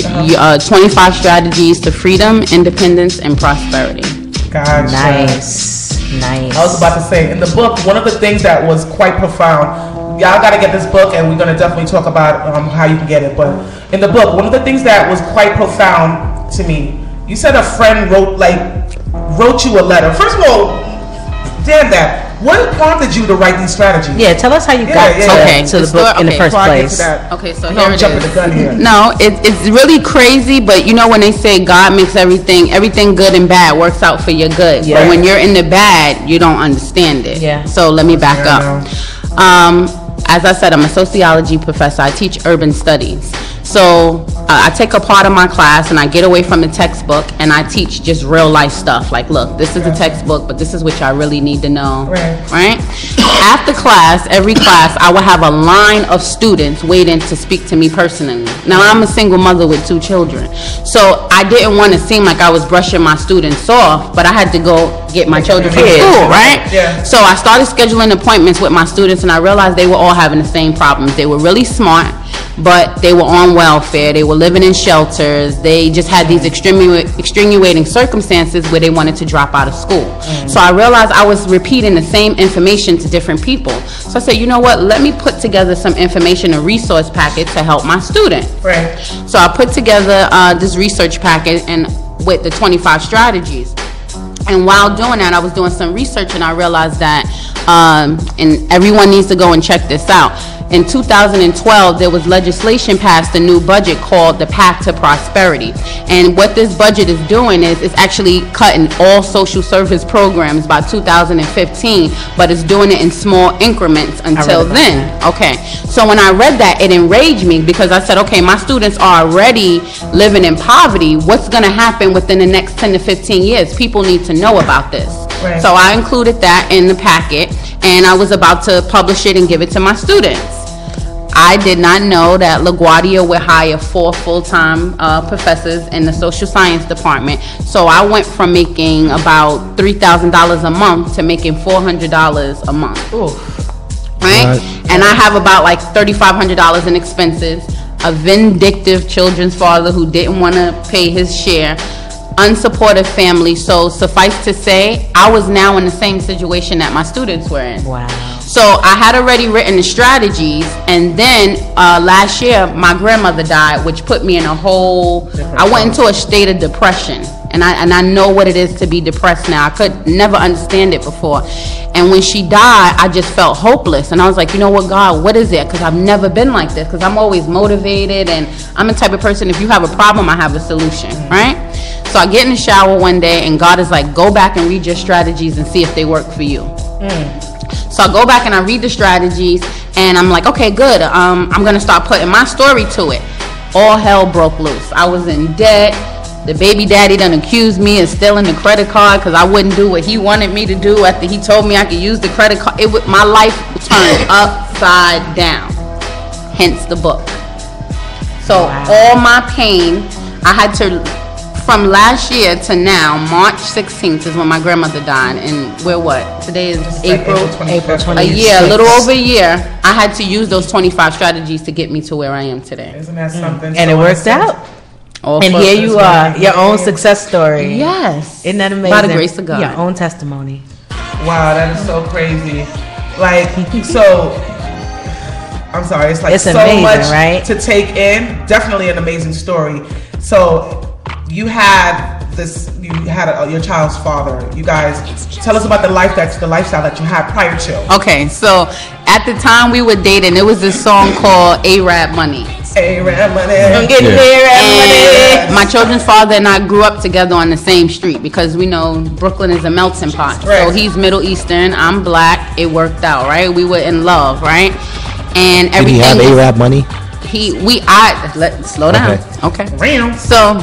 Speaker 4: 25 Strategies to Freedom, Independence, and Prosperity.
Speaker 1: Gotcha.
Speaker 3: Nice.
Speaker 1: I was about to say, in the book, one of the things that was quite profound, y'all got to get this book, and we're going to definitely talk about how you can get it. But in the book, one of the things that was quite profound to me, you said a friend wrote you a letter. First of all, damn that. What prompted you to write these strategies?
Speaker 3: Yeah, tell us how you got to the book in the first place.
Speaker 4: Okay, so
Speaker 1: here
Speaker 4: here
Speaker 1: I'm
Speaker 4: it
Speaker 1: jumping
Speaker 4: is.
Speaker 1: the gun here.
Speaker 4: No, it's really crazy, but you know when they say God makes everything good and bad works out for your good.
Speaker 3: Yeah.
Speaker 4: But when you're in the bad, you don't understand it.
Speaker 3: Yeah.
Speaker 4: So let me back up. As I said, I'm a sociology professor. I teach urban studies. So I take a part of my class and I get away from the textbook and I teach just real life stuff. Like, look, this is a textbook, but this is what y'all really need to know. Right? After class, every class, I will have a line of students waiting to speak to me personally. Now, I'm a single mother with 2 children. So I didn't want to seem like I was brushing my students off, but I had to go get my children from school, right?
Speaker 1: Yeah.
Speaker 4: So I started scheduling appointments with my students and I realized they were all having the same problems. They were really smart, but they were on welfare. They were living in shelters. They just had these extenuating circumstances where they wanted to drop out of school. So I realized I was repeating the same information to different people. So I said, you know what, let me put together some information, a resource packet to help my students.
Speaker 1: Right.
Speaker 4: So I put together this research packet and with the 25 strategies. And while doing that, I was doing some research and I realized that, and everyone needs to go and check this out. In 2012, there was legislation passed, a new budget called the Path to Prosperity. And what this budget is doing is it's actually cutting all social service programs by 2015, but it's doing it in small increments until then. Okay, so when I read that, it enraged me because I said, okay, my students are already living in poverty. What's going to happen within the next 10 to 15 years? People need to know about this.
Speaker 1: Right.
Speaker 4: So I included that in the packet, and I was about to publish it and give it to my students. I did not know that LaGuardia would hire 4 full-time professors in the social science department. So I went from making about $3,000 a month to making $400 a month.
Speaker 1: Ooh.
Speaker 4: Right? And I have about like $3,500 in expenses, a vindictive children's father who didn't want to pay his share, unsupportive family. So suffice to say, I was now in the same situation that my students were in.
Speaker 3: Wow.
Speaker 4: So I had already written the strategies, and then last year my grandmother died, which put me in a whole, I went into a state of depression. And I know what it is to be depressed now. I could never understand it before. And when she died, I just felt hopeless. And I was like, you know what, God, what is it? Because I've never been like this. Because I'm always motivated. And I'm the type of person, if you have a problem, I have a solution, right? So I get in the shower one day, and God is like, go back and read your strategies and see if they work for you. So I go back and I read the strategies. And I'm like, okay, good. I'm going to start putting my story to it. All hell broke loose. I was in debt. The baby daddy done accused me of stealing the credit card because I wouldn't do what he wanted me to do after he told me I could use the credit card. My life turned upside down, hence the book. So all my pain, I had to, from last year to now, March 16th is when my grandmother died, and we're what? Today is April
Speaker 3: 26th.
Speaker 4: A year, a little over a year. I had to use those 25 strategies to get me to where I am today.
Speaker 1: Isn't that something?
Speaker 3: And it worked out. And here you are, your own success story.
Speaker 4: Yes.
Speaker 3: Isn't that amazing?
Speaker 4: By the grace of God.
Speaker 3: Your own testimony.
Speaker 1: Wow, that is so crazy. Like, so, I'm sorry, it's like
Speaker 3: It's
Speaker 1: so
Speaker 3: amazing,
Speaker 1: much
Speaker 3: right?
Speaker 1: to take in. Definitely an amazing story. So, you had your child's father. You guys, tell us about the lifestyle that you had prior to.
Speaker 4: Okay, so at the time we were dating, there was this song called A-Rap Money.
Speaker 1: A-Rap Money.
Speaker 3: I'm getting
Speaker 4: And my children's father and I grew up together on the same street because we know Brooklyn is a melting pot.
Speaker 1: Right.
Speaker 4: So he's Middle Eastern, I'm black. It worked out, right? We were in love, right? And
Speaker 2: Did he have A-Rap money?
Speaker 4: Slow down. Okay.
Speaker 1: Real.
Speaker 4: So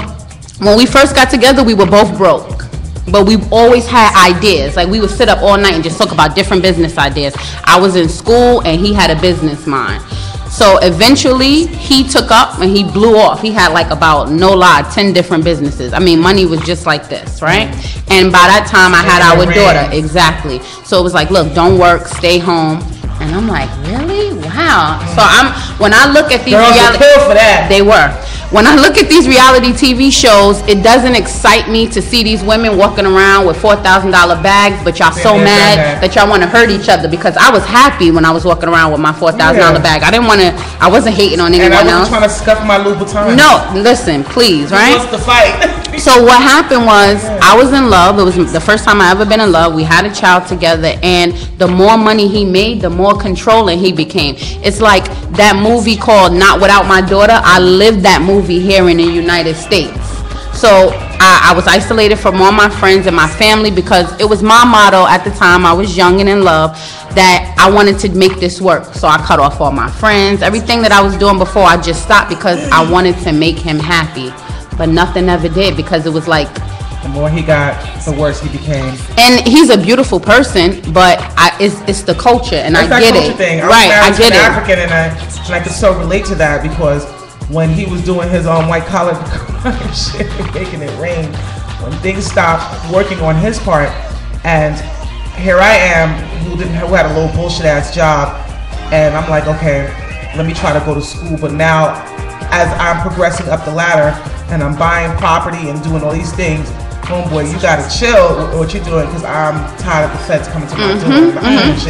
Speaker 4: when we first got together, we were both broke. But we always had ideas. Like, we would sit up all night and just talk about different business ideas. I was in school and he had a business mind. So eventually he took up and he blew off. He had like about, no lie, 10 different businesses. I mean, money was just like this, right? And by that time I had our daughter. Exactly. So it was like, look, don't work, stay home. And I'm like, really? Wow. So when I look at these
Speaker 1: reality, for that.
Speaker 4: They were. When I look at these reality TV shows, it doesn't excite me to see these women walking around with $4,000 bags, but y'all so mad that y'all want to hurt each other, because I was happy when I was walking around with my $4,000 bag. I wasn't hating on anyone else.
Speaker 1: And I wasn't trying to scuff my Louboutin.
Speaker 4: No, listen, please, right?
Speaker 1: What's the fight?
Speaker 4: So what happened was, I was in love. It was the first time I ever been in love. We had a child together, and the more money he made, the more controlling he became. It's like that movie called Not Without My Daughter. I lived that movie here in the United States. So I was isolated from all my friends and my family because it was my motto at the time. I was young and in love that I wanted to make this work. So I cut off all my friends. Everything that I was doing before, I just stopped because I wanted to make him happy. But nothing ever did because it was like,
Speaker 1: the more he got, the worse he became.
Speaker 4: and he's a beautiful person, but it's the culture, and I get it.
Speaker 1: Thing.
Speaker 4: Right, I get it.
Speaker 1: African, and I could so relate to that because when he was doing his white collar shit, making it rain, when things stopped working on his part, and here I am, who had a little bullshit ass job, and I'm like, okay, let me try to go to school, but now, as I'm progressing up the ladder and I'm buying property and doing all these things, homeboy, you gotta chill with what you're doing because I'm tired of the feds coming to my door.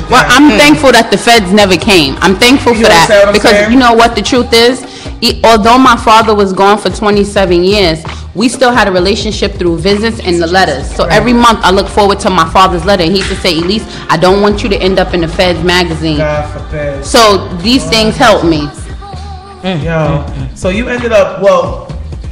Speaker 4: Well, I'm thankful that the feds never came. I'm thankful for that because you know what the truth is? Although my father was gone for 27 years, we still had a relationship through visits and the letters. So every month I look forward to my father's letter, and he used to say, Elise, I don't want you to end up in the Feds magazine.
Speaker 1: God forbid.
Speaker 4: So these things help me.
Speaker 1: Yo, so you ended up,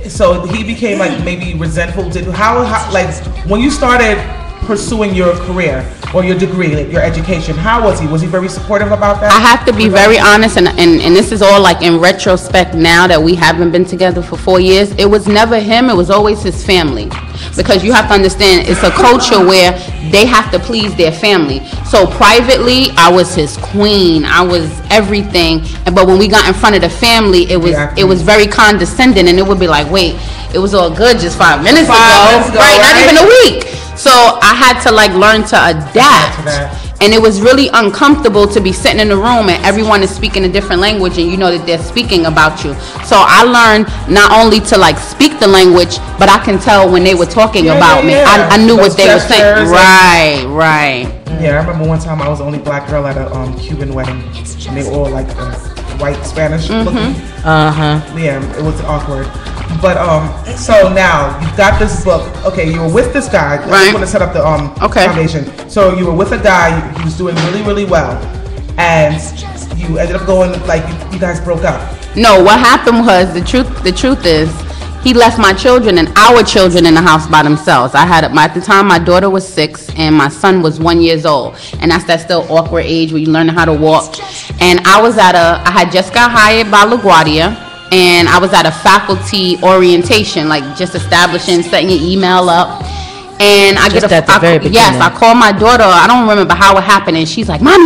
Speaker 1: so he became like maybe resentful. How like when you started pursuing your career or your degree, like your education, how was he? Was he very supportive about that?
Speaker 4: I have to be very honest, and this is all like in retrospect now that we haven't been together for 4 years. It was never him, it was always his family. Because you have to understand, it's a culture where they have to please their family. So privately, I was his queen, I was everything. But when we got in front of the family, it was very condescending, and it would be like, wait, it was all good just 5 minutes ago, right? Not even a week. So I had to like learn to adapt. And it was really uncomfortable to be sitting in the room and everyone is speaking a different language and you know that they're speaking about you. So I learned not only to like speak the language, but I can tell when they were talking about me. I knew what they were saying. Right.
Speaker 1: Yeah, I remember one time I was the only black girl at a Cuban wedding, and they were all like white Spanish looking. Yeah, it was awkward. But so now you've got this book. Okay, you were with this guy. I just want to set up the foundation. So you were with a guy. He was doing really, really well, and you ended up going like you guys broke up.
Speaker 4: No, what happened was the truth is he left my children and our children in the house by themselves. I had at the time my daughter was 6 and my son was 1 year old, and that's that still awkward age where you learn how to walk. And I had just got hired by LaGuardia. And I was at a faculty orientation, like just establishing, setting your email up. And I called my daughter. I don't remember how it happened. And she's like, Mommy,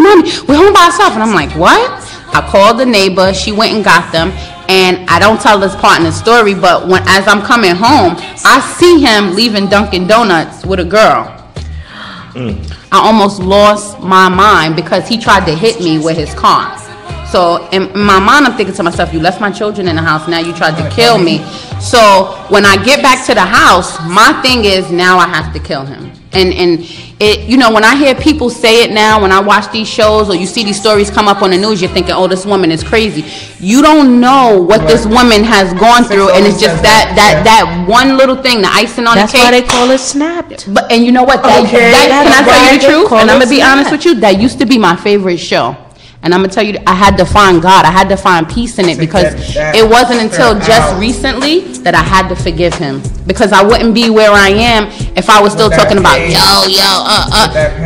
Speaker 4: we're home by ourselves. And I'm like, what? I called the neighbor. She went and got them. And I don't tell this part in the story, but as I'm coming home, I see him leaving Dunkin' Donuts with a girl. I almost lost my mind because he tried to hit me with his car. So in my mind, I'm thinking to myself, you left my children in the house, now you tried to kill me. So when I get back to the house, my thing is now I have to kill him. And it, you know, when I hear people say it now, when I watch these shows or you see these stories come up on the news, you're thinking, oh, this woman is crazy. You don't know what this woman has gone through, and it's just that one little thing, the icing on the cake.
Speaker 3: That's why they call it snapped.
Speaker 4: But and you know what? Can I tell you the truth? And I'm gonna be honest with you. That used to be my favorite show. And I'm going to tell you, I had to find God. I had to find peace in it because it wasn't until just recently that I had to forgive him. Because I wouldn't be where I am if I was still talking about,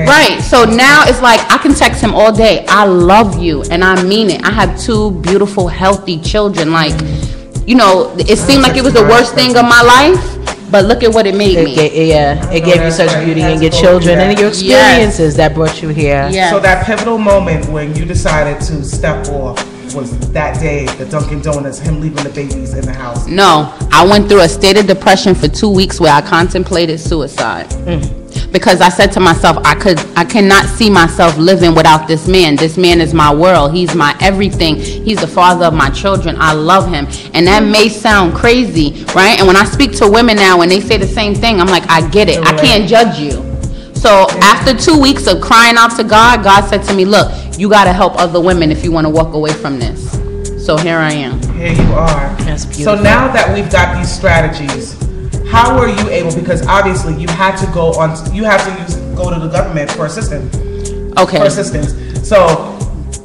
Speaker 4: Right. So now it's like I can text him all day. I love you. And I mean it. I have 2 beautiful, healthy children. Like, you know, it seemed like it was the worst thing of my life. But look at what it made me.
Speaker 3: It gave you such beauty in your children and your experiences that brought you here.
Speaker 4: Yes.
Speaker 1: So that pivotal moment when you decided to step off was that day, the Dunkin' Donuts, him leaving the babies in the house.
Speaker 4: No, I went through a state of depression for 2 weeks where I contemplated suicide. Because I said to myself, I cannot see myself living without this man. This man is my world. He's my everything. He's the father of my children. I love him. And that may sound crazy, right? And when I speak to women now and they say the same thing, I'm like, I get it. I can't judge you. So after 2 weeks of crying out to God, God said to me, look, you got to help other women if you want to walk away from this. So here I am.
Speaker 1: Here you are.
Speaker 3: That's beautiful.
Speaker 1: So now that we've got these strategies, how were you able? Because obviously you had to go to the government for assistance.
Speaker 4: Okay.
Speaker 1: For assistance. So,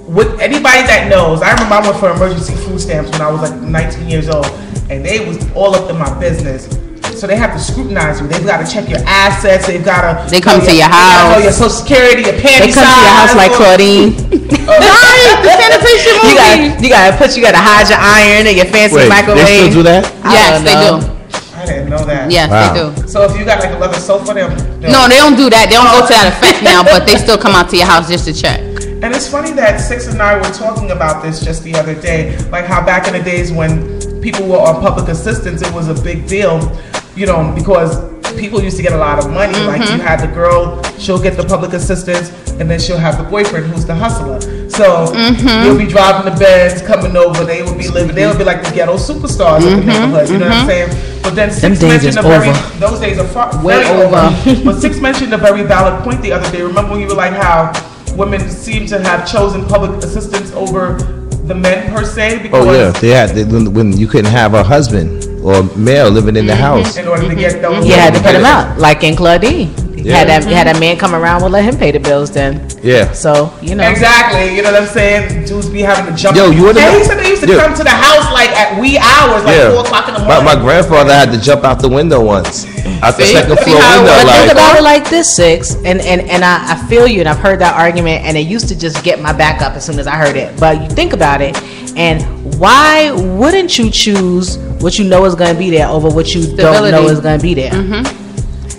Speaker 1: with anybody that knows, I remember I went for emergency food stamps when I was like 19 years old, and they was all up in my business. So they have to scrutinize you. They've got to check your assets. They come
Speaker 4: to your house.
Speaker 1: Your Social Security, your panty size.
Speaker 4: They come to your house like Claudine. Right, the sanitation movie.
Speaker 3: You gotta hide your iron and your fancy microwave.
Speaker 2: They still do that?
Speaker 4: Yes, they do.
Speaker 1: I didn't know that.
Speaker 4: Yes,
Speaker 2: wow.
Speaker 4: they do.
Speaker 1: So if you got like a leather sofa,
Speaker 4: No, they don't do that. They don't go to that effect now, but they still come out to your house just to check.
Speaker 1: And it's funny that Six and I were talking about this just the other day, like how back in the days when people were on public assistance, it was a big deal, you know, because people used to get a lot of money. Like you had the girl, she'll get the public assistance, and then she'll have the boyfriend who's the hustler. So you'll be driving the Benz, coming over. They would be like the ghetto superstars of the neighborhood. You know what I'm saying? But then Six mentioned those days are way over. But Six mentioned a very valid point the other day. Remember when you were like how women seem to have chosen public assistance over the men per se? Because
Speaker 2: when you couldn't have a husband or male living in the house.
Speaker 1: In order to get those,
Speaker 3: you had to put him out, like in Claudine. You had that man come around, we'll let him pay the bills then.
Speaker 2: Yeah.
Speaker 3: So, you know.
Speaker 1: Exactly. You know what I'm saying? Dudes be having to jump.
Speaker 2: He
Speaker 1: said they used to come to the house like at wee hours, like 4 o'clock in the morning.
Speaker 2: My grandfather had to jump out the window once. Out the second floor window.
Speaker 3: But think about it like this, Six, and I feel you, and I've heard that argument, and it used to just get my back up as soon as I heard it. But you think about it, and why wouldn't you choose what you know is going to be there over what you don't know is going to be there?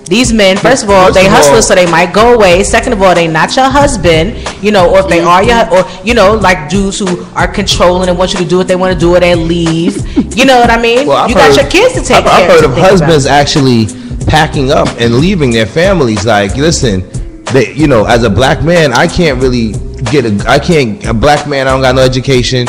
Speaker 3: These men, first of all, they hustlers, so they might go away. Second of all, they not your husband, you know, or if they are your, or you know, like dudes who are controlling and want you to do what they want to do or they leave. You know what I mean?
Speaker 2: Well,
Speaker 3: you got your kids to take care of.
Speaker 2: I've heard of husbands actually packing up and leaving their families. Like, listen, they, you know, as a black man, I can't really a black man, I don't got no education.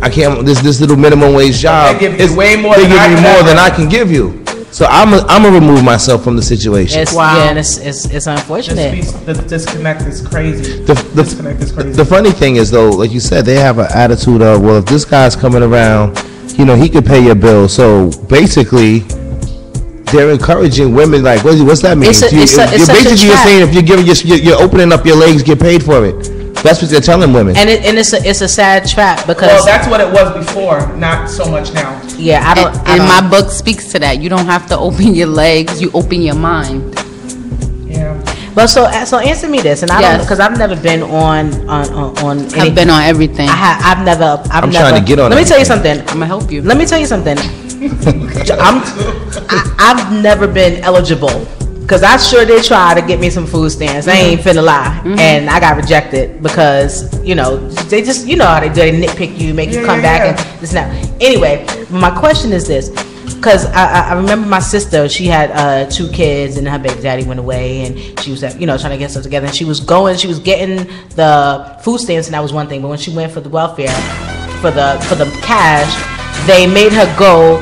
Speaker 2: I can't, this little minimum wage job.
Speaker 1: They give you way more
Speaker 2: than I can give you. So I'm gonna remove myself from the situation.
Speaker 3: Yeah, and it's unfortunate.
Speaker 1: The disconnect is crazy. The
Speaker 2: funny thing is though, like you said, they have an attitude of, well, if this guy's coming around, you know, he could pay your bill. So basically, they're encouraging women. Like, what's that mean? You're saying if you're giving you're opening up your legs, get paid for it. That's what they're telling women.
Speaker 3: And it's a sad trap because...
Speaker 1: Well, that's what it was before, not so much now.
Speaker 3: Yeah,
Speaker 4: And my book speaks to that. You don't have to open your legs, you open your mind.
Speaker 1: Yeah.
Speaker 3: But so answer me this, and I don't, because I've never been on anything.
Speaker 4: I've been on everything.
Speaker 3: I'm never
Speaker 2: trying to get on.
Speaker 3: Let me tell you something.
Speaker 4: I'm gonna help you.
Speaker 3: Let me tell you something. I've never been eligible. Because I sure did try to get me some food stamps. I ain't finna lie. And I got rejected because, you know, they just, you know how they do. They nitpick you, make you come back and this and that. Anyway, my question is this. Because I remember my sister, she had 2 kids and her baby daddy went away and she was, you know, trying to get stuff together. And she was getting the food stamps and that was one thing. But when she went for the welfare, for the cash, they made her go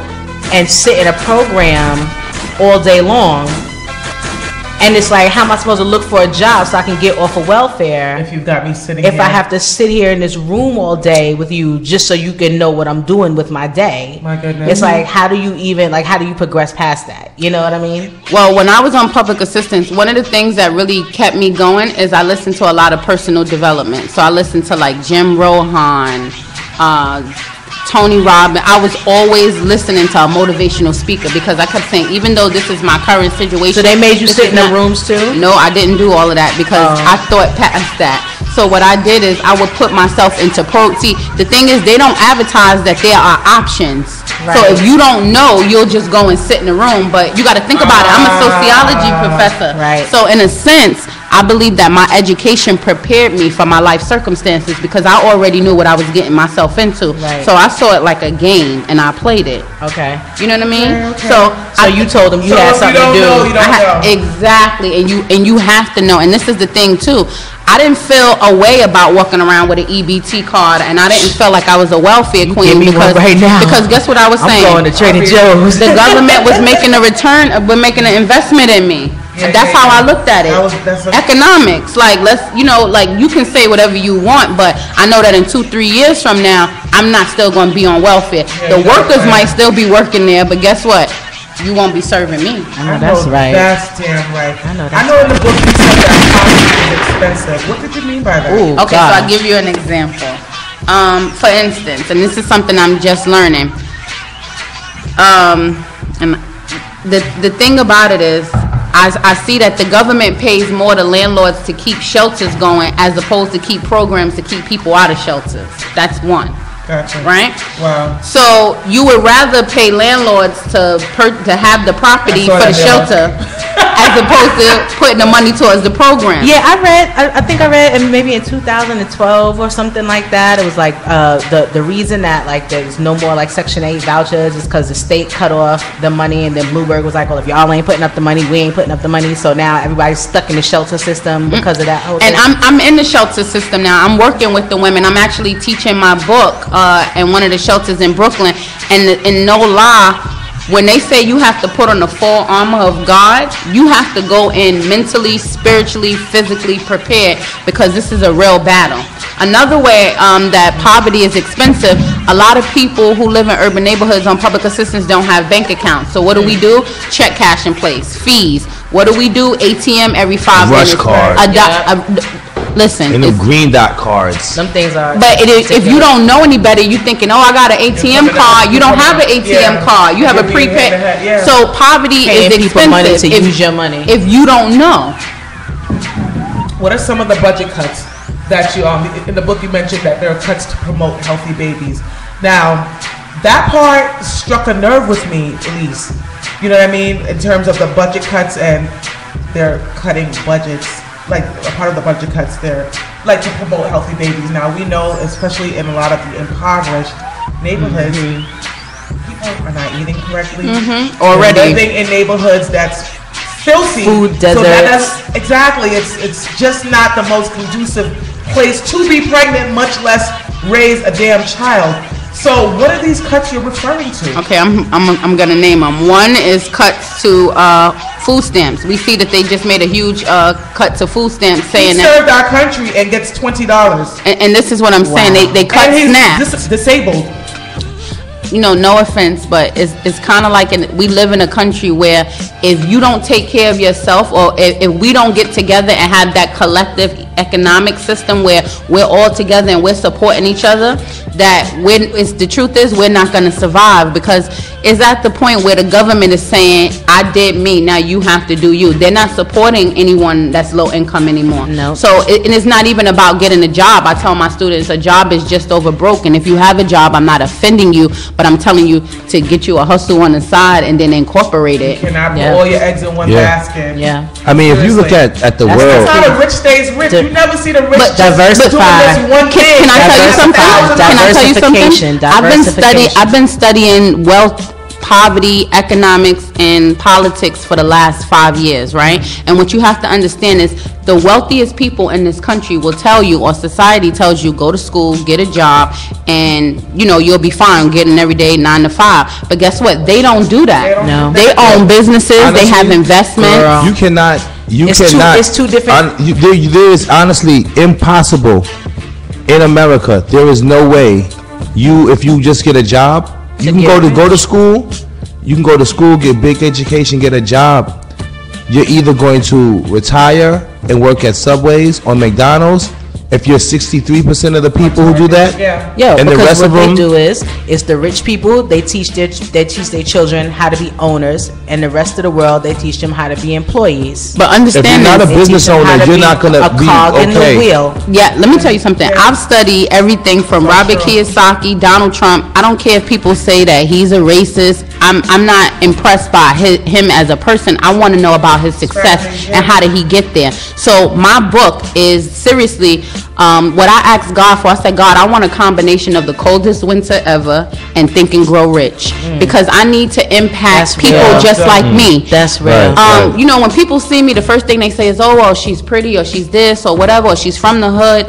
Speaker 3: and sit in a program all day long. And it's like, how am I supposed to look for a job so I can get off of welfare?
Speaker 1: If you've got me sitting
Speaker 3: If I have to sit here in this room all day with you just so you can know what I'm doing with my day.
Speaker 1: My goodness.
Speaker 3: It's like, how do you progress past that? You know what I mean?
Speaker 4: Well, when I was on public assistance, one of the things that really kept me going is I listened to a lot of personal development. So I listened to like Jim Rohn, Tony Robbins. I was always listening to a motivational speaker because I kept saying, even though this is my current situation.
Speaker 3: So they made you sit in the rooms too?
Speaker 4: No, I didn't do all of that because I thought past that. So what I did is I would put myself into See, the thing is they don't advertise that there are options. Right. So if you don't know, you'll just go and sit in the room. But you got to think about it. I'm a sociology professor.
Speaker 3: Right.
Speaker 4: So in a sense, I believe that my education prepared me for my life circumstances because I already knew what I was getting myself into. Right. So I saw it like a game and I played it.
Speaker 3: Okay.
Speaker 4: You know what I mean?
Speaker 1: Okay.
Speaker 4: So
Speaker 3: you told them you had something to do.
Speaker 1: You don't know.
Speaker 4: Exactly. And you have to know. And this is the thing too. I didn't feel a way about walking around with an EBT card, and I didn't feel like I was a welfare queen because guess what I was saying?
Speaker 3: I'm going to Trader Joe's.
Speaker 4: The government was making a return, making an investment in me. And that's how I looked at it. Economics, like you can say whatever you want, but I know that in 2-3 years from now, I'm not still going to be on welfare. The workers might still be working there, but guess what? you won't be serving me.
Speaker 3: I know that's right.
Speaker 1: That's damn right.
Speaker 3: I know that's
Speaker 1: I know in the book you said that poverty is expensive. What did you mean by that?
Speaker 3: Ooh,
Speaker 4: Okay, so I'll give you an example. For instance, and this is something I'm just learning. And the thing about it is, I see that the government pays more to landlords to keep shelters going as opposed to keep programs to keep people out of shelters. That's one.
Speaker 1: Gotcha.
Speaker 4: Right?
Speaker 1: Wow.
Speaker 4: So you would rather pay landlords to have the property for the shelter as opposed to putting the money towards the program.
Speaker 3: Yeah, I think I read, and maybe in 2012 or something like that. It was like the reason that like there's no more like Section 8 vouchers is because the state cut off the money, and then Bloomberg was like, well, if y'all ain't putting up the money, we ain't putting up the money. So now everybody's stuck in the shelter system because of that whole thing.
Speaker 4: And I'm in the shelter system now. I'm working with the women. I'm actually teaching my book in one of the shelters in Brooklyn. And no lie, when they say you have to put on the full armor of God, you have to go in mentally, spiritually, physically prepared, because this is a real battle. Another way that poverty is expensive, a lot of people who live in urban neighborhoods on public assistance don't have bank accounts. So what do? Check cash in place. Fees. What do? ATM every 5 minutes.
Speaker 2: Rush card.
Speaker 4: Listen,
Speaker 2: And the green dot cards.
Speaker 3: Some things are.
Speaker 4: but if you don't know any better, you thinking, oh, I got an ATM card. You don't have an ATM card. You have a prepaid.
Speaker 1: Yeah.
Speaker 4: So poverty
Speaker 3: paying
Speaker 4: is
Speaker 3: people money
Speaker 4: expensive
Speaker 3: to use your money.
Speaker 4: if you don't know.
Speaker 1: What are some of the budget cuts that you in the book you mentioned that there are cuts to promote healthy babies? Now, that part struck a nerve with me, Elise. You know what I mean? In terms of the budget cuts, and they're cutting budgets. Like a part of the budget cuts, they're like to promote healthy babies. Now we know, especially in a lot of the impoverished neighborhoods, people are not eating correctly.
Speaker 4: Already
Speaker 1: They're living in neighborhoods that's filthy.
Speaker 3: Food
Speaker 1: So
Speaker 3: deserts.
Speaker 1: exactly. It's just not the most conducive place to be pregnant, much less raise a damn child. So what are these cuts you're referring to?
Speaker 4: Okay, I'm gonna name them. One is cuts to food stamps. We see that they just made a huge cut to food stamps, saying
Speaker 1: He served our country and gets $20.
Speaker 4: and this is what I'm saying. They cut
Speaker 1: And he's
Speaker 4: SNAP.
Speaker 1: disabled.
Speaker 4: You know, no offense, but it's kind of like we live in a country where if you don't take care of yourself, or if we don't get together and have that collective economic system where we're all together and we're supporting each other, that the truth is we're not going to survive, because it's at the point where the government is saying, I did me, now you have to do you. They're not supporting anyone that's low income anymore.
Speaker 3: No.
Speaker 4: So and it's not even about getting a job. I tell my students, a job is just over broke. And if you have a job, I'm not offending you, but I'm telling you to get you a hustle on the side and then incorporate it.
Speaker 1: You cannot put
Speaker 3: Yeah.
Speaker 1: all your eggs in one
Speaker 2: Yeah.
Speaker 1: basket.
Speaker 3: Yeah.
Speaker 2: I mean, if you look at the
Speaker 3: That's
Speaker 2: world,
Speaker 1: That's how the rich stays rich. You never see the rich
Speaker 4: But
Speaker 1: just
Speaker 3: diversify.
Speaker 1: doing this one thing.
Speaker 4: Can I tell you something? Can I tell you something?
Speaker 3: Diversification.
Speaker 4: I've been studying wealth, poverty, economics, and politics for the last 5 years, right? And what you have to understand is the wealthiest people in this country will tell you, or society tells you, go to school, get a job, and you'll be fine getting every day 9 to 5. But guess what? They don't do that.
Speaker 3: No.
Speaker 4: They own businesses. They have
Speaker 2: Honestly,
Speaker 4: investments.
Speaker 3: girl.
Speaker 2: you cannot.
Speaker 3: It's two different.
Speaker 2: There is honestly impossible in America. There is no way if you just get a job, you can go to school. You can go to school, get big education, get a job. You're either going to retire and work at Subways or McDonald's. If you're 63% of the people who do that,
Speaker 3: Yeah,
Speaker 2: and the
Speaker 3: because
Speaker 2: rest
Speaker 3: what
Speaker 2: of
Speaker 3: they
Speaker 2: them,
Speaker 3: do is the rich people, they teach their children how to be owners, and the rest of the world, they teach them how to be employees.
Speaker 4: But
Speaker 2: if
Speaker 4: understand
Speaker 2: you're not a
Speaker 4: this.
Speaker 2: business
Speaker 3: Teach them how
Speaker 2: owner,
Speaker 3: to
Speaker 2: you're
Speaker 3: be
Speaker 2: not gonna
Speaker 3: a
Speaker 2: be
Speaker 3: cog in the
Speaker 2: okay.
Speaker 3: wheel.
Speaker 4: Yeah, let me tell you something. I've studied everything from Robert Kiyosaki, Donald Trump. I don't care if people say that he's a racist. I'm not impressed by him as a person. I want to know about his success and how did he get there. So my book is seriously what I asked God for. I said, God, I want a combination of the coldest winter ever and Think and Grow Rich, because I need to impact
Speaker 3: That's
Speaker 4: people
Speaker 3: real.
Speaker 4: just like me.
Speaker 3: That's real.
Speaker 2: Right.
Speaker 4: When people see me, the first thing they say is, oh, well, she's pretty, or she's this, or whatever, or she's from the hood.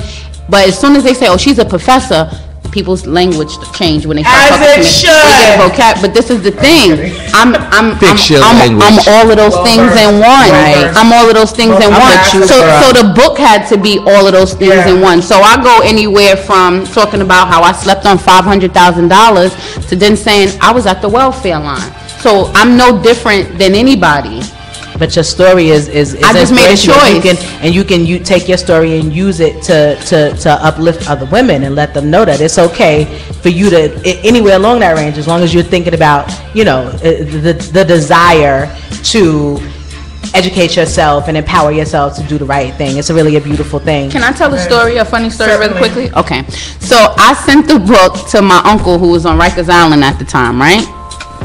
Speaker 4: But as soon as they say, oh, she's a professor, people's language change when they start
Speaker 1: As
Speaker 4: talking to
Speaker 1: it
Speaker 4: me.
Speaker 1: should.
Speaker 4: They get a vocab. But this is the thing. I'm all of those things in one.
Speaker 1: Right.
Speaker 4: I'm all of those things in one.
Speaker 1: with you,
Speaker 4: So the book had to be all of those things
Speaker 1: Yeah.
Speaker 4: in one. So I go anywhere from talking about how I slept on $500,000 to then saying I was at the welfare line. So I'm no different than anybody.
Speaker 3: But your story is
Speaker 4: I just made a
Speaker 3: inspirational.
Speaker 4: choice.
Speaker 3: You can take your story and use it to uplift other women and let them know that it's okay for you to anywhere along that range, as long as you're thinking about, you know, the desire to educate yourself and empower yourself to do the right thing. It's really a beautiful thing.
Speaker 4: Can I tell a funny story
Speaker 1: Certainly.
Speaker 4: really quickly? Okay. So I sent the book to my uncle who was on Rikers Island at the time, right?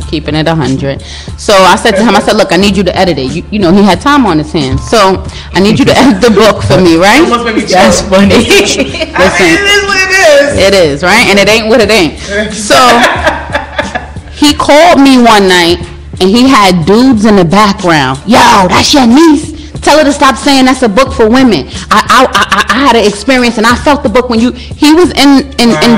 Speaker 4: Keeping it 100. So I said to him, I said, look, I need you to edit it. You know, he had time on his hands. So I need you to edit the book for me, right?
Speaker 1: Almost made me choke.
Speaker 3: That's funny.
Speaker 1: I mean, it is what it is.
Speaker 4: It is, right? And it ain't what it ain't. So he called me one night and he had dudes in the background. Yo, that's your niece. Tell her to stop saying that's a book for women. I had an experience and I felt the book when you. He was in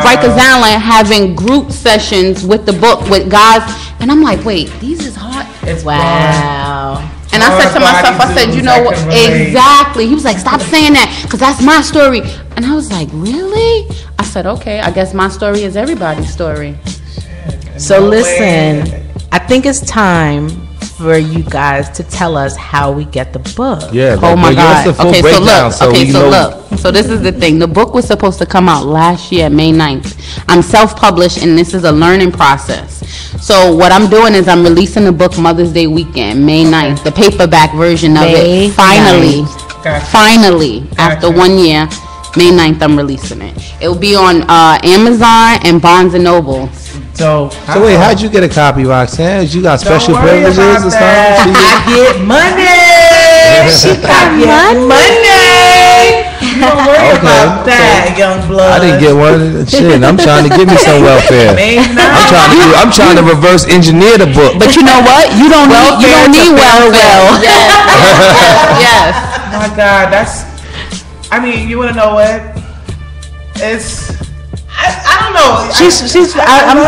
Speaker 4: Rikers Island having group sessions with the book with guys, and I'm like, wait, these is hard.
Speaker 1: It's
Speaker 3: Wow.
Speaker 4: And I said to myself, I said, you know what? Exactly. He was like, stop saying that, because that's my story. And I was like, really? I said, okay, I guess my story is everybody's story.
Speaker 3: So listen, I think it's time for you guys to tell us how we get the book.
Speaker 2: Yeah.
Speaker 4: Oh my God.
Speaker 2: Give us the full
Speaker 4: Okay, so
Speaker 2: breakdown
Speaker 4: look. Okay,
Speaker 2: we
Speaker 4: so
Speaker 2: know.
Speaker 4: look. So this is the thing. The book was supposed to come out last year, May 9th. I'm self-published, and this is a learning process. So what I'm doing is I'm releasing the book Mother's Day weekend, May 9th, the paperback version of
Speaker 3: May
Speaker 4: it. Finally,
Speaker 3: 9th.
Speaker 1: Gotcha.
Speaker 4: finally, after
Speaker 1: Gotcha.
Speaker 4: 1 year, May 9th, I'm releasing it. It will be on Amazon and Barnes & Noble.
Speaker 1: So
Speaker 2: wait, how'd you get a copy, Roxanne? You got special
Speaker 1: Don't worry
Speaker 2: privileges
Speaker 1: about
Speaker 2: or
Speaker 1: that.
Speaker 2: something?
Speaker 1: I get money.
Speaker 3: She got
Speaker 1: money. You don't worry
Speaker 2: Okay,
Speaker 1: about that, young blood.
Speaker 2: I didn't get one. Shit, I'm trying to give me some welfare.
Speaker 1: May
Speaker 2: I'm trying to reverse engineer the book.
Speaker 4: But you know what? You don't need welfare. Yes.
Speaker 1: Oh my God, that's. I mean, you want to know what? It's. I don't know.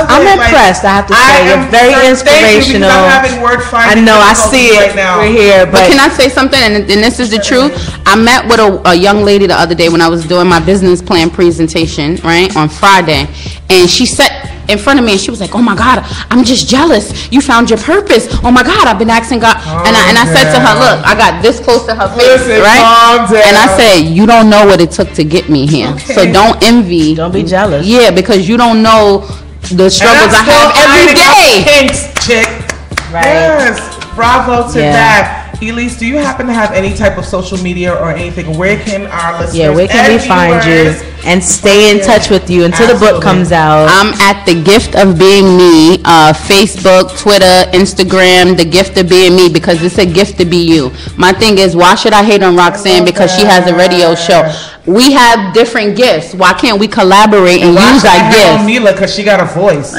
Speaker 3: I'm impressed. I have to say, you're very inspirational.
Speaker 1: I'm having word
Speaker 3: I know. I see it
Speaker 1: right now.
Speaker 3: right here.
Speaker 4: But can I say something? And this is the truth. I met with a young lady the other day when I was doing my business plan presentation, right, on Friday. And she sat in front of me and she was like, oh my God, I'm just jealous. You found your purpose. Oh my God, I've been asking God. And I said to her, look, I got this close to her face,
Speaker 1: Listen,
Speaker 4: right?
Speaker 1: calm down.
Speaker 4: And I said, you don't know what it took to get me here.
Speaker 1: Okay.
Speaker 4: So don't envy.
Speaker 3: Don't be jealous.
Speaker 4: Yeah, because you don't know the struggles I have every day.
Speaker 1: Kinks, chick.
Speaker 3: Right.
Speaker 1: Yes. Bravo to
Speaker 3: Yeah.
Speaker 1: that. Elise, do you happen to have any type of social media or anything? Where can our listeners
Speaker 3: Yeah, where can
Speaker 1: and
Speaker 3: we find you
Speaker 1: viewers
Speaker 3: and stay in touch with you until the book
Speaker 1: Absolutely.
Speaker 3: comes out?
Speaker 4: I'm at The Gift of Being Me, Facebook, Twitter, Instagram, The Gift of Being Me, because it's a gift to be you. My thing is, why should I hate on Roxanne because she has a radio show? We have different gifts. Why can't we collaborate and
Speaker 1: Why
Speaker 4: use
Speaker 1: should I
Speaker 4: our
Speaker 1: have on
Speaker 4: gifts?
Speaker 1: Mila because she got a voice.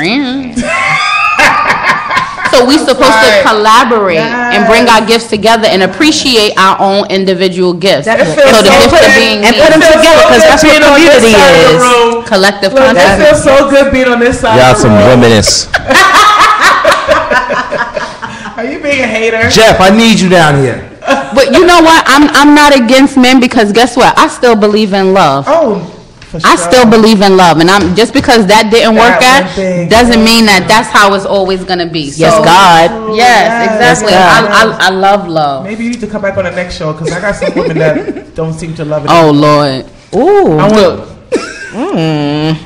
Speaker 4: So we supposed
Speaker 1: Right.
Speaker 4: to collaborate and bring our gifts together and appreciate our own individual gifts.
Speaker 1: It
Speaker 4: So
Speaker 1: feels
Speaker 4: the
Speaker 1: so
Speaker 4: gift
Speaker 1: good.
Speaker 4: of being
Speaker 3: And
Speaker 4: me,
Speaker 3: put them
Speaker 1: It feels
Speaker 3: together,
Speaker 1: so
Speaker 3: 'cause
Speaker 1: good
Speaker 3: that's what
Speaker 1: being on this
Speaker 3: community
Speaker 1: side of the
Speaker 3: is.
Speaker 1: room.
Speaker 4: collective
Speaker 1: Look, it
Speaker 4: consciousness.
Speaker 1: feels so good being on this side
Speaker 2: Y'all
Speaker 1: of the
Speaker 2: some
Speaker 1: room.
Speaker 2: reminisce.
Speaker 1: Are you being a hater?
Speaker 2: Jeff, I need you down here.
Speaker 4: But you know what? I'm not against men because guess what? I still believe in love.
Speaker 1: Oh, for sure.
Speaker 4: I still believe in love, and I'm just because that didn't work
Speaker 1: That
Speaker 4: out
Speaker 1: one thing.
Speaker 4: doesn't mean that that's how it's always gonna be.
Speaker 3: Yes,
Speaker 4: So,
Speaker 3: God.
Speaker 4: Yes, exactly.
Speaker 3: God.
Speaker 4: I love love.
Speaker 1: Maybe you need to come back on the next show because I got some women that don't seem to love it.
Speaker 4: Oh Lord.
Speaker 3: Ooh.
Speaker 1: I want.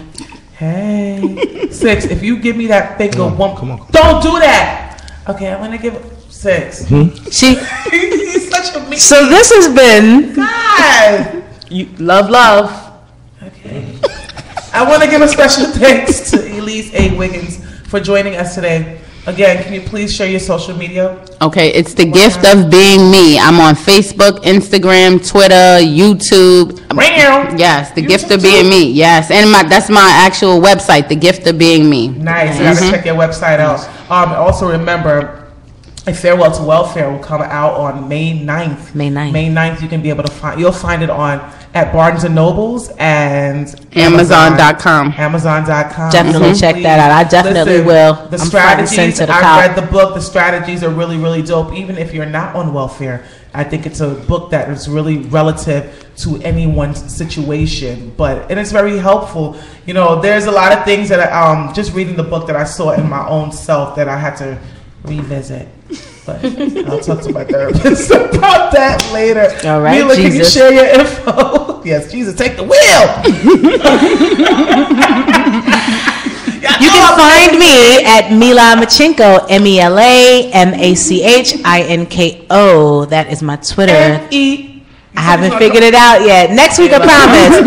Speaker 1: Hey, 6. If you give me that finger,
Speaker 2: come on.
Speaker 1: don't do that. Okay, I'm gonna give it 6.
Speaker 3: She.
Speaker 1: He's such a mean
Speaker 3: So this has been
Speaker 1: guy.
Speaker 3: love.
Speaker 1: Okay. I want to give a special thanks to Elease A. Wiggins for joining us today. Again, can you please share your social media?
Speaker 4: Okay, it's The Gift of Being Me. I'm on Facebook, Instagram, Twitter, YouTube.
Speaker 1: Meow.
Speaker 4: Yes, The Gift
Speaker 1: YouTube
Speaker 4: of Being
Speaker 1: too?
Speaker 4: Me. Yes, and that's my actual website, The Gift of Being Me.
Speaker 1: Nice. You gotta check your website out. Also remember, A Farewell to Welfare will come out on May 9th.
Speaker 3: May 9th.
Speaker 1: May 9th, you can be able to find. You'll find it at Barnes and Nobles and
Speaker 4: Amazon.com.
Speaker 1: Amazon.com.
Speaker 3: Definitely check that out. I definitely will.
Speaker 1: The
Speaker 3: I'm front and
Speaker 1: strategies.
Speaker 3: center to
Speaker 1: I
Speaker 3: cop.
Speaker 1: read the book. The strategies are really, really dope. Even if you're not on welfare, I think it's a book that is really relative to anyone's situation. And it's very helpful. You know, there's a lot of things that just reading the book that I saw in my own self that I had to revisit. But I'll talk to my therapist about that later.
Speaker 3: All right,
Speaker 1: Mila, can you
Speaker 3: Jesus.
Speaker 1: share your info? Yes, Jesus, take the wheel.
Speaker 3: You can find me at Mila Machinko, MELAMACHINKO. That is my Twitter.
Speaker 1: M-E.
Speaker 3: I haven't figured it out yet. Next week, I promise.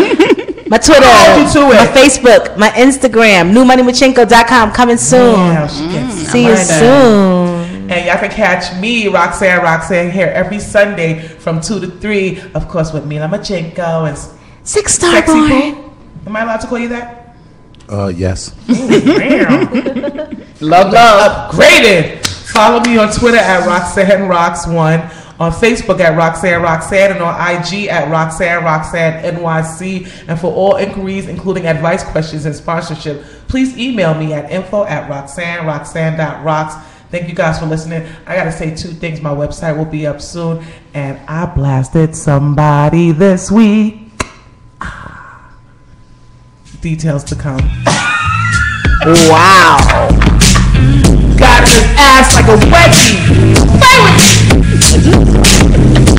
Speaker 3: My Twitter,
Speaker 1: Hold you to
Speaker 3: my
Speaker 1: it.
Speaker 3: Facebook, my Instagram, newmoneymachinko.com coming soon.
Speaker 1: Wow, she gets
Speaker 3: See you soon.
Speaker 1: And y'all can catch me, Roxanne, here every Sunday from 2 to 3, of course, with Mila Machinko and
Speaker 3: 6-star
Speaker 1: Sexy
Speaker 3: boy.
Speaker 1: Poo. Am I allowed to call you that?
Speaker 2: Yes.
Speaker 1: Love. Upgraded. Follow me on Twitter at Roxanne Rox1, on Facebook at Roxanne Roxanne, and on IG at Roxanne Roxanne NYC. And for all inquiries, including advice, questions, and sponsorship, please email me at info@roxanne.rocks. Thank you guys for listening. I got to say 2 things. My website will be up soon. And I blasted somebody this week. Details to come.
Speaker 3: Wow.
Speaker 1: Got his ass like a wedgie. Play with me.